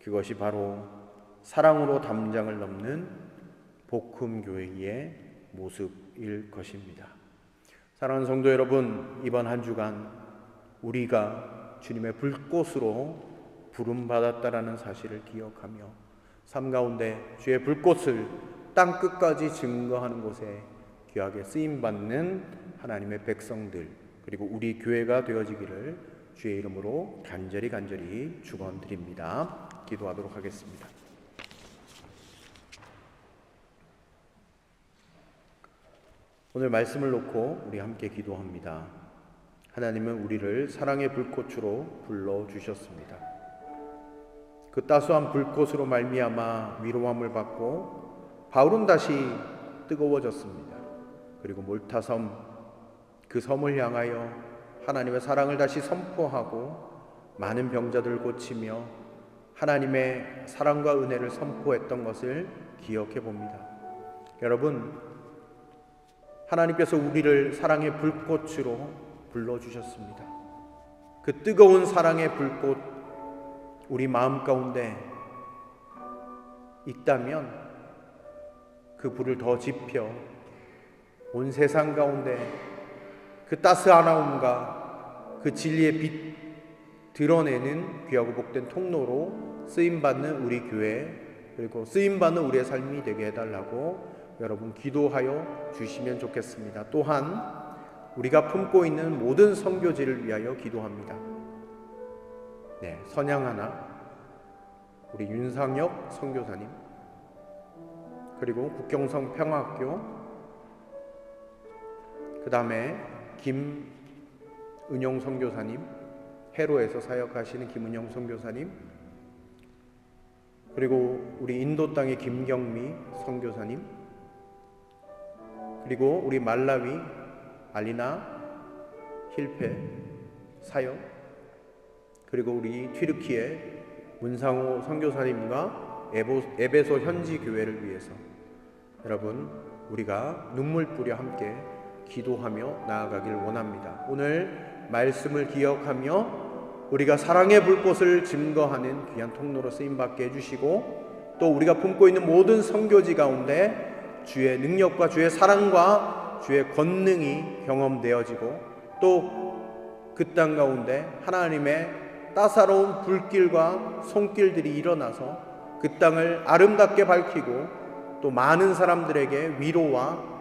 그것이 바로 사랑으로 담장을 넘는 복음교회의 모습일 것입니다. 사랑하는 성도 여러분, 이번 한 주간 우리가 주님의 불꽃으로 부름받았다라는 사실을 기억하며 삶 가운데 주의 불꽃을 땅 끝까지 증거하는 곳에 귀하게 쓰임받는 하나님의 백성들, 그리고 우리 교회가 되어지기를 주의 이름으로 간절히 축원드립니다. 기도하도록 하겠습니다. 오늘 말씀을 놓고 우리 함께 기도합니다. 하나님은 우리를 사랑의 불꽃으로 불러주셨습니다. 그 따스한 불꽃으로 말미암아 위로함을 받고 바울은 다시 뜨거워졌습니다. 그리고 몰타섬, 그 섬을 향하여 하나님의 사랑을 다시 선포하고 많은 병자들을 고치며 하나님의 사랑과 은혜를 선포했던 것을 기억해 봅니다. 여러분, 하나님께서 우리를 사랑의 불꽃으로 불러주셨습니다. 그 뜨거운 사랑의 불꽃, 우리 마음 가운데 있다면 그 불을 더 지펴 온 세상 가운데 그 따스하나움과 그 진리의 빛 드러내는 귀하고 복된 통로로 쓰임받는 우리 교회, 그리고 쓰임받는 우리의 삶이 되게 해달라고 여러분 기도하여 주시면 좋겠습니다. 또한 우리가 품고 있는 모든 선교지를 위하여 기도합니다. 선양하나 우리 윤상혁 선교사님, 그리고 국경성 평화학교, 그 다음에 김은영 선교사님, 해로에서 사역하시는 김은영 선교사님, 그리고 우리 인도 땅의 김경미 선교사님, 그리고 우리 말라위 알리나 힐페 사역, 그리고 우리 튀르키예 문상호 선교사님과 에베소 현지 교회를 위해서 여러분 우리가 눈물 뿌려 함께 기도하며 나아가길 원합니다. 오늘 말씀을 기억하며 우리가 사랑의 불꽃을 증거하는 귀한 통로로 쓰임받게 해주시고, 또 우리가 품고 있는 모든 선교지 가운데 주의 능력과 주의 사랑과 주의 권능이 경험되어지고, 또 그 땅 가운데 하나님의 따사로운 불길과 손길들이 일어나서 그 땅을 아름답게 밝히고 또 많은 사람들에게 위로와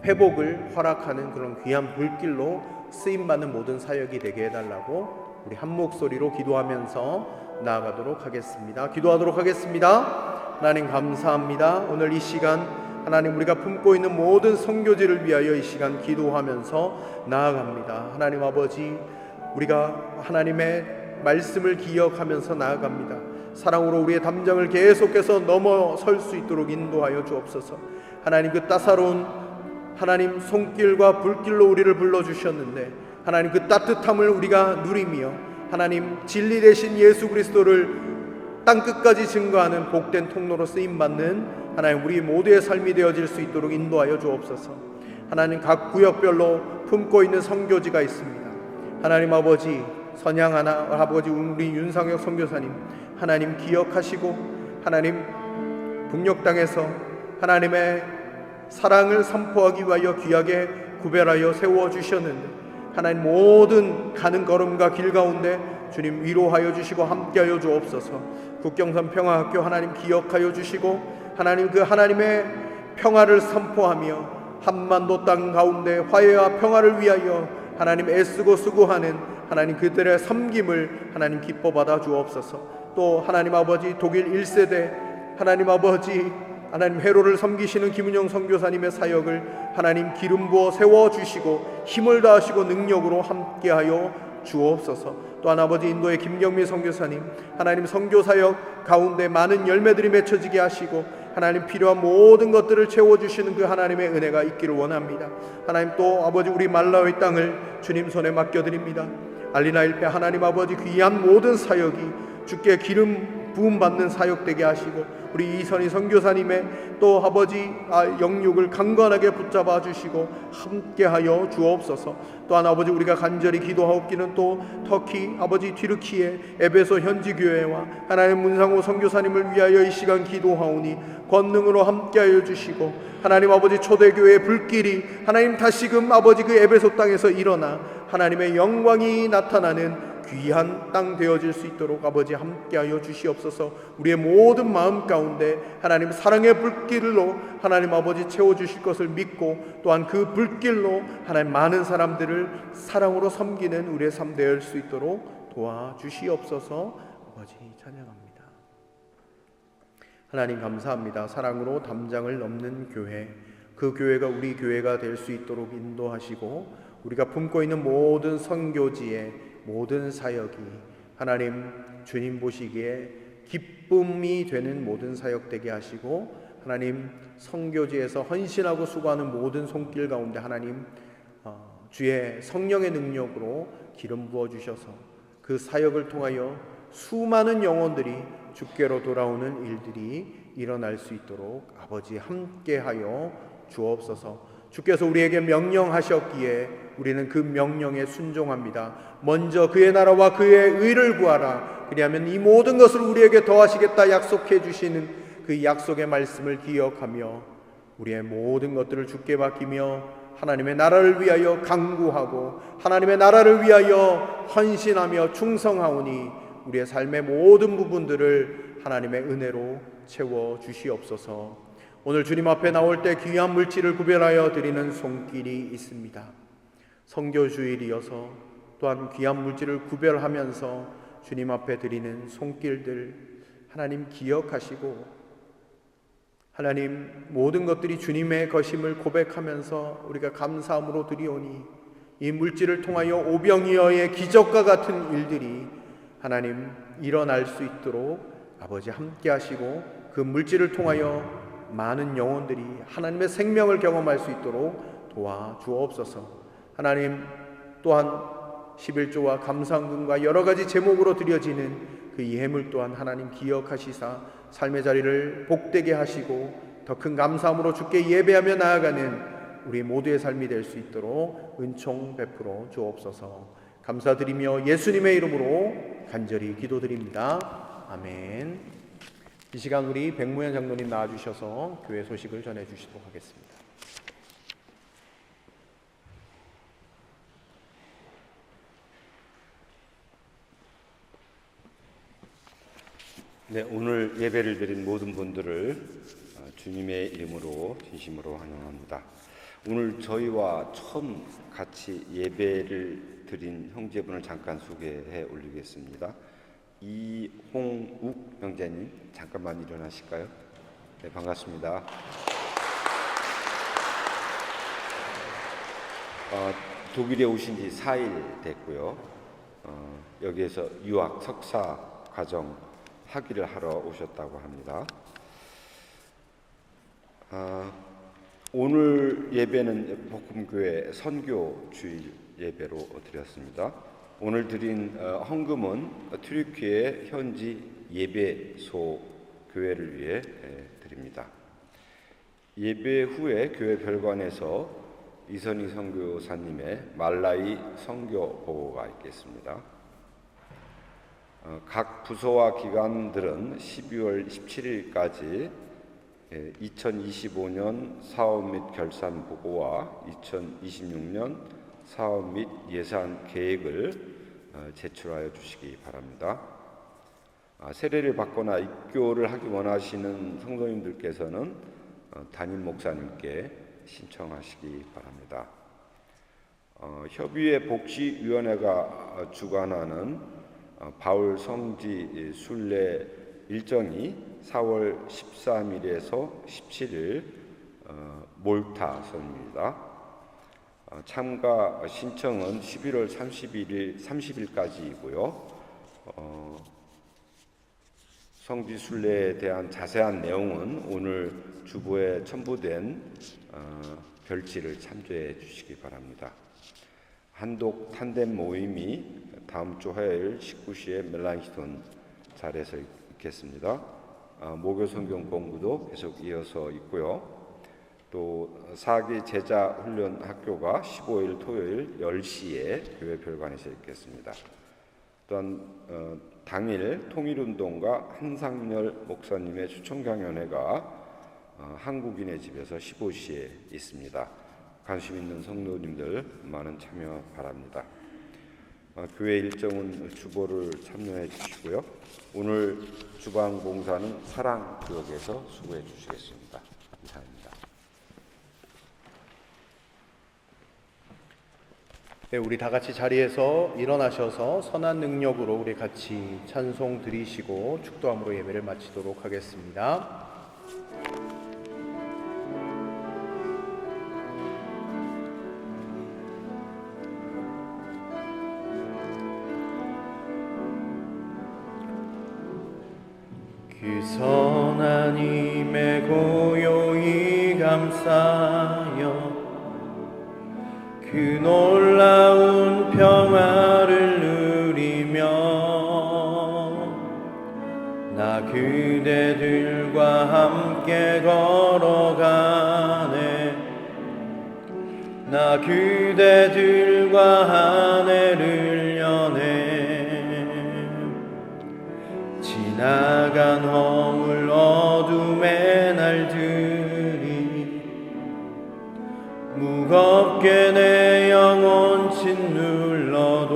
회복을 허락하는 그런 귀한 불길로 쓰임받는 모든 사역이 되게 해달라고 우리 한 목소리로 기도하면서 나아가도록 하겠습니다. 기도하도록 하겠습니다. 하나님 감사합니다. 오늘 이 시간 하나님 우리가 품고 있는 모든 선교지를 위하여 이 시간 기도하면서 나아갑니다. 하나님 아버지, 우리가 하나님의 말씀을 기억하면서 나아갑니다. 사랑으로 우리의 담장을 계속해서 넘어설 수 있도록 인도하여 주옵소서. 하나님 그 따사로운 하나님 손길과 불길로 우리를 불러주셨는데 하나님 그 따뜻함을 우리가 누리며 하나님 진리 되신 예수 그리스도를 땅끝까지 증거하는 복된 통로로 쓰임받는 하나님 우리 모두의 삶이 되어질 수 있도록 인도하여 주옵소서. 하나님 각 구역별로 품고 있는 선교지가 있습니다. 하나님 아버지, 선양하나 아버지 우리 윤상혁 선교사님 하나님 기억하시고 하나님 북녘 땅에서 하나님의 사랑을 선포하기 위하여 귀하게 구별하여 세워주셨는데 하나님 모든 가는 걸음과 길 가운데 주님 위로하여 주시고 함께하여 주옵소서. 국경선 평화학교 하나님 기억하여 주시고 하나님 그 하나님의 평화를 선포하며 한반도 땅 가운데 화해와 평화를 위하여 하나님 애쓰고 수고하는 하나님 그들의 섬김을 하나님 기뻐 받아 주옵소서. 또 하나님 아버지 독일 1세대 하나님 아버지 하나님 회로를 섬기시는 김은영 선교사님의 사역을 하나님 기름 부어 세워주시고 힘을 다하시고 능력으로 함께하여 주옵소서. 또한 아버지 인도의 김경미 선교사님 하나님 선교사역 가운데 많은 열매들이 맺혀지게 하시고 하나님 필요한 모든 것들을 채워주시는 그 하나님의 은혜가 있기를 원합니다. 하나님 또 아버지 우리 말라위 땅을 주님 손에 맡겨드립니다. 알리나 일패 하나님 아버지 귀한 모든 사역이 주께 기름 부음받는 사역되게 하시고 우리 이선희 선교사님의 또 아버지 영육을 강건하게 붙잡아 주시고 함께하여 주옵소서. 또한 아버지 우리가 간절히 기도하옵기는 또 터키 아버지 튀르키예 에베소 현지교회와 하나님 문상호 선교사님을 위하여 이 시간 기도하오니 권능으로 함께하여 주시고 하나님 아버지 초대교회의 불길이 하나님 다시금 아버지 그 에베소 땅에서 일어나 하나님의 영광이 나타나는 귀한 땅 되어질 수 있도록 아버지 함께하여 주시옵소서. 우리의 모든 마음 가운데 하나님 사랑의 불길로 하나님 아버지 채워주실 것을 믿고, 또한 그 불길로 하나님 많은 사람들을 사랑으로 섬기는 우리의 삶 되어질 수 있도록 도와주시옵소서. 아버지 찬양합니다. 하나님 감사합니다. 사랑으로 담장을 넘는 교회, 그 교회가 우리 교회가 될 수 있도록 인도하시고, 우리가 품고 있는 모든 선교지의 모든 사역이 하나님 주님 보시기에 기쁨이 되는 모든 사역 되게 하시고, 하나님 선교지에서 헌신하고 수고하는 모든 손길 가운데 하나님 주의 성령의 능력으로 기름 부어 주셔서 그 사역을 통하여 수많은 영혼들이 주께로 돌아오는 일들이 일어날 수 있도록 아버지 함께하여 주옵소서. 주께서 우리에게 명령하셨기에 우리는 그 명령에 순종합니다. 먼저 그의 나라와 그의 의를 구하라, 그리하면 이 모든 것을 우리에게 더하시겠다 약속해 주시는 그 약속의 말씀을 기억하며 우리의 모든 것들을 주께 맡기며 하나님의 나라를 위하여 간구하고 하나님의 나라를 위하여 헌신하며 충성하오니 우리의 삶의 모든 부분들을 하나님의 은혜로 채워 주시옵소서. 오늘 주님 앞에 나올 때 귀한 물질을 구별하여 드리는 손길이 있습니다. 선교주일이어서 또한 귀한 물질을 구별하면서 주님 앞에 드리는 손길들 하나님 기억하시고, 하나님 모든 것들이 주님의 것임을 고백하면서 우리가 감사함으로 드리오니 이 물질을 통하여 오병이어의 기적과 같은 일들이 하나님 일어날 수 있도록 아버지 함께 하시고, 그 물질을 통하여 많은 영혼들이 하나님의 생명을 경험할 수 있도록 도와주옵소서. 하나님 또한 11조와 감사헌금과 여러 가지 제목으로 드려지는 그 예물 또한 하나님 기억하시사 삶의 자리를 복되게 하시고 더 큰 감사함으로 주께 예배하며 나아가는 우리 모두의 삶이 될 수 있도록 은총 베풀어 주옵소서. 감사드리며 예수님의 이름으로 간절히 기도드립니다. 아멘. 이 시간 우리 백무현 장로님 나와주셔서 교회 소식을 전해주시도록 하겠습니다. 네, 오늘 예배를 드린 모든 분들을 주님의 이름으로 진심으로 환영합니다. 오늘 저희와 처음 같이 예배를 드린 형제분을 잠깐 소개해 올리겠습니다. 이홍욱 형제님, 잠깐만 일어나실까요? 네, 반갑습니다. 독일에 오신 지 4일 됐고요. 여기에서 유학, 석사 과정 학위를 하러 오셨다고 합니다. 오늘 예배는 복음교회 선교 주일 예배로 드렸습니다. 오늘 드린 헌금은 튀르키예 현지 예배소 교회를 위해 드립니다. 예배 후에 교회 별관에서 이선희 선교사님의 말라이 선교 보고가 있겠습니다. 각 부서와 기관들은 12월 17일까지 2025년 사업 및 결산 보고와 2026년 사업 및 예산 계획을 제출하여 주시기 바랍니다. 세례를 받거나 입교를 하기 원하시는 성도님들께서는 담임 목사님께 신청하시기 바랍니다. 협의회 복지위원회가 주관하는 바울 성지 순례 일정이 4월 13일에서 17일 몰타선입니다. 참가 신청은 11월 30일까지이고요. 성지 순례에 대한 자세한 내용은 오늘 주보에 첨부된 별지를 참조해 주시기 바랍니다. 한독 탄덴 모임이 다음 주 화요일 19시에 멜란시톤 자리에서 있겠습니다. 모교 성경 공부도 계속 이어서 있고요. 또 사기 제자 훈련 학교가 15일 토요일 10시에 교회 별관에서 있겠습니다. 또한 당일 통일운동가 한상열 목사님의 추천강연회가 한국인의 집에서 15시에 있습니다. 관심 있는 성도님들 많은 참여 바랍니다. 교회 일정은 주보를 참여해 주시고요. 오늘 주방 봉사는 사랑구역에서 수고해 주시겠습니다. 감사합니다. 네, 우리 다 같이 자리에서 일어나셔서 선한 능력으로 우리 같이 찬송 드리시고 축도함으로 예배를 마치도록 하겠습니다. 그 선한 힘에 고요히 감사하여 그 놀라운 평화를 누리며 나 그대들과 함께 걸어가네. 나 그대들과 한 해를 여네. 지나간 허물 어둠의 날들이 무겁게 내 영혼 짓눌러도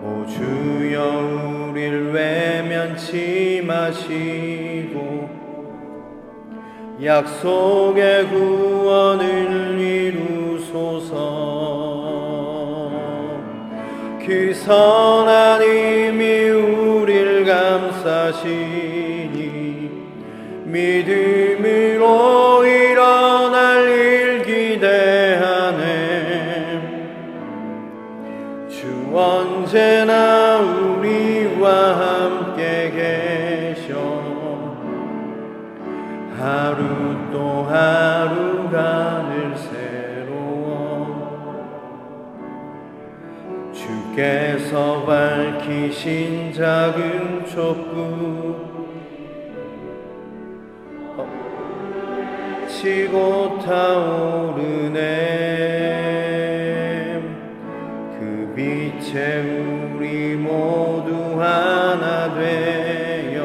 오 주여 우릴 외면치 마시고 약속의 구원을 이루소서. 그 선한 힘이 우릴 감싸시니 믿음으로 일어날 일 기대하네. 주 언제나 우리와 함께 계셔. 하루 또 하루가 늘 새로워. 주께서 밝히신 작은 촛불 치고 타오르네. 그 빛에 우리 모두 하나 되어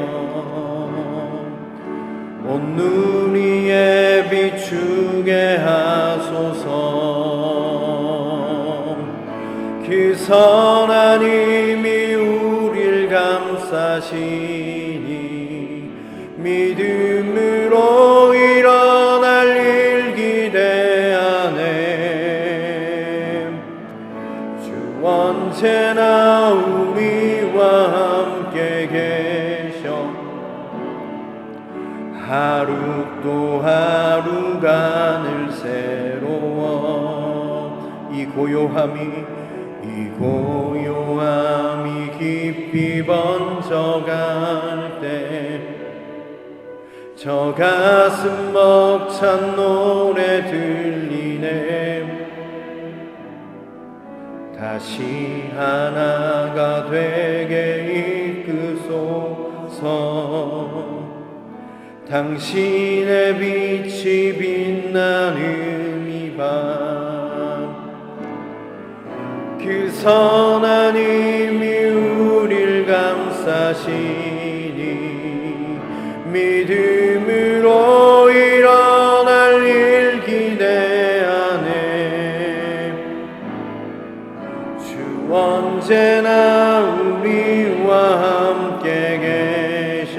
온 눈 위에 비추게 하소서. 그 선한 힘이 우릴 감싸시니 믿음으로 일어날 일 기대하네. 주 언제나 우리와 함께 계셔. 하루 또 하루가 늘 새로워. 이 고요함이 깊이 번져갈 때 저 가슴 벅찬 노래 들리네. 다시 하나가 되게 이끄소서. 당신의 빛이 빛나는 이 밤 그 선한 힘이 우릴 감싸시니 믿음으로 일어날 일 기대하네. 주 언제나 우리와 함께 계셔.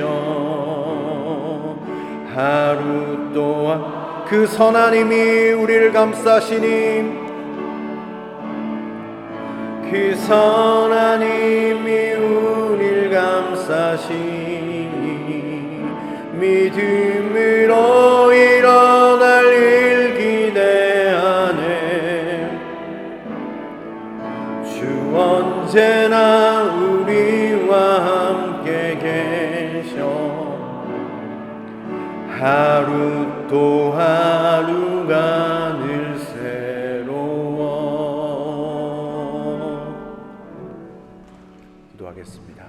하루 또한 그 선한 힘이 우리를 감싸시니 그 선한 힘이 우릴 감싸시니 믿음으로 일어날 일 기대하네. 주 언제나 우리와 함께 계셔. 하루 또 하루가 늘 새로워. 기도하겠습니다.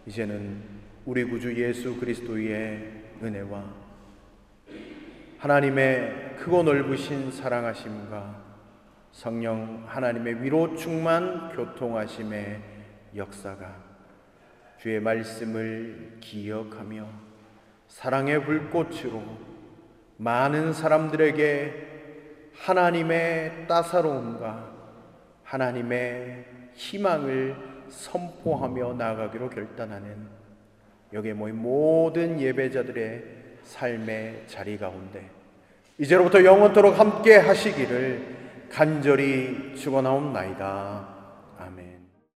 이제는 우리 구주 예수 그리스도의 은혜와 하나님의 크고 넓으신 사랑하심과 성령 하나님의 위로 충만 교통하심의 역사가 주의 말씀을 기억하며 사랑의 불꽃으로 많은 사람들에게 하나님의 따사로움과 하나님의 희망을 선포하며 나아가기로 결단하는 여기에 모인 모든 예배자들의 삶의 자리 가운데 이제로부터 영원토록 함께 하시기를 간절히 축원하옵나이다.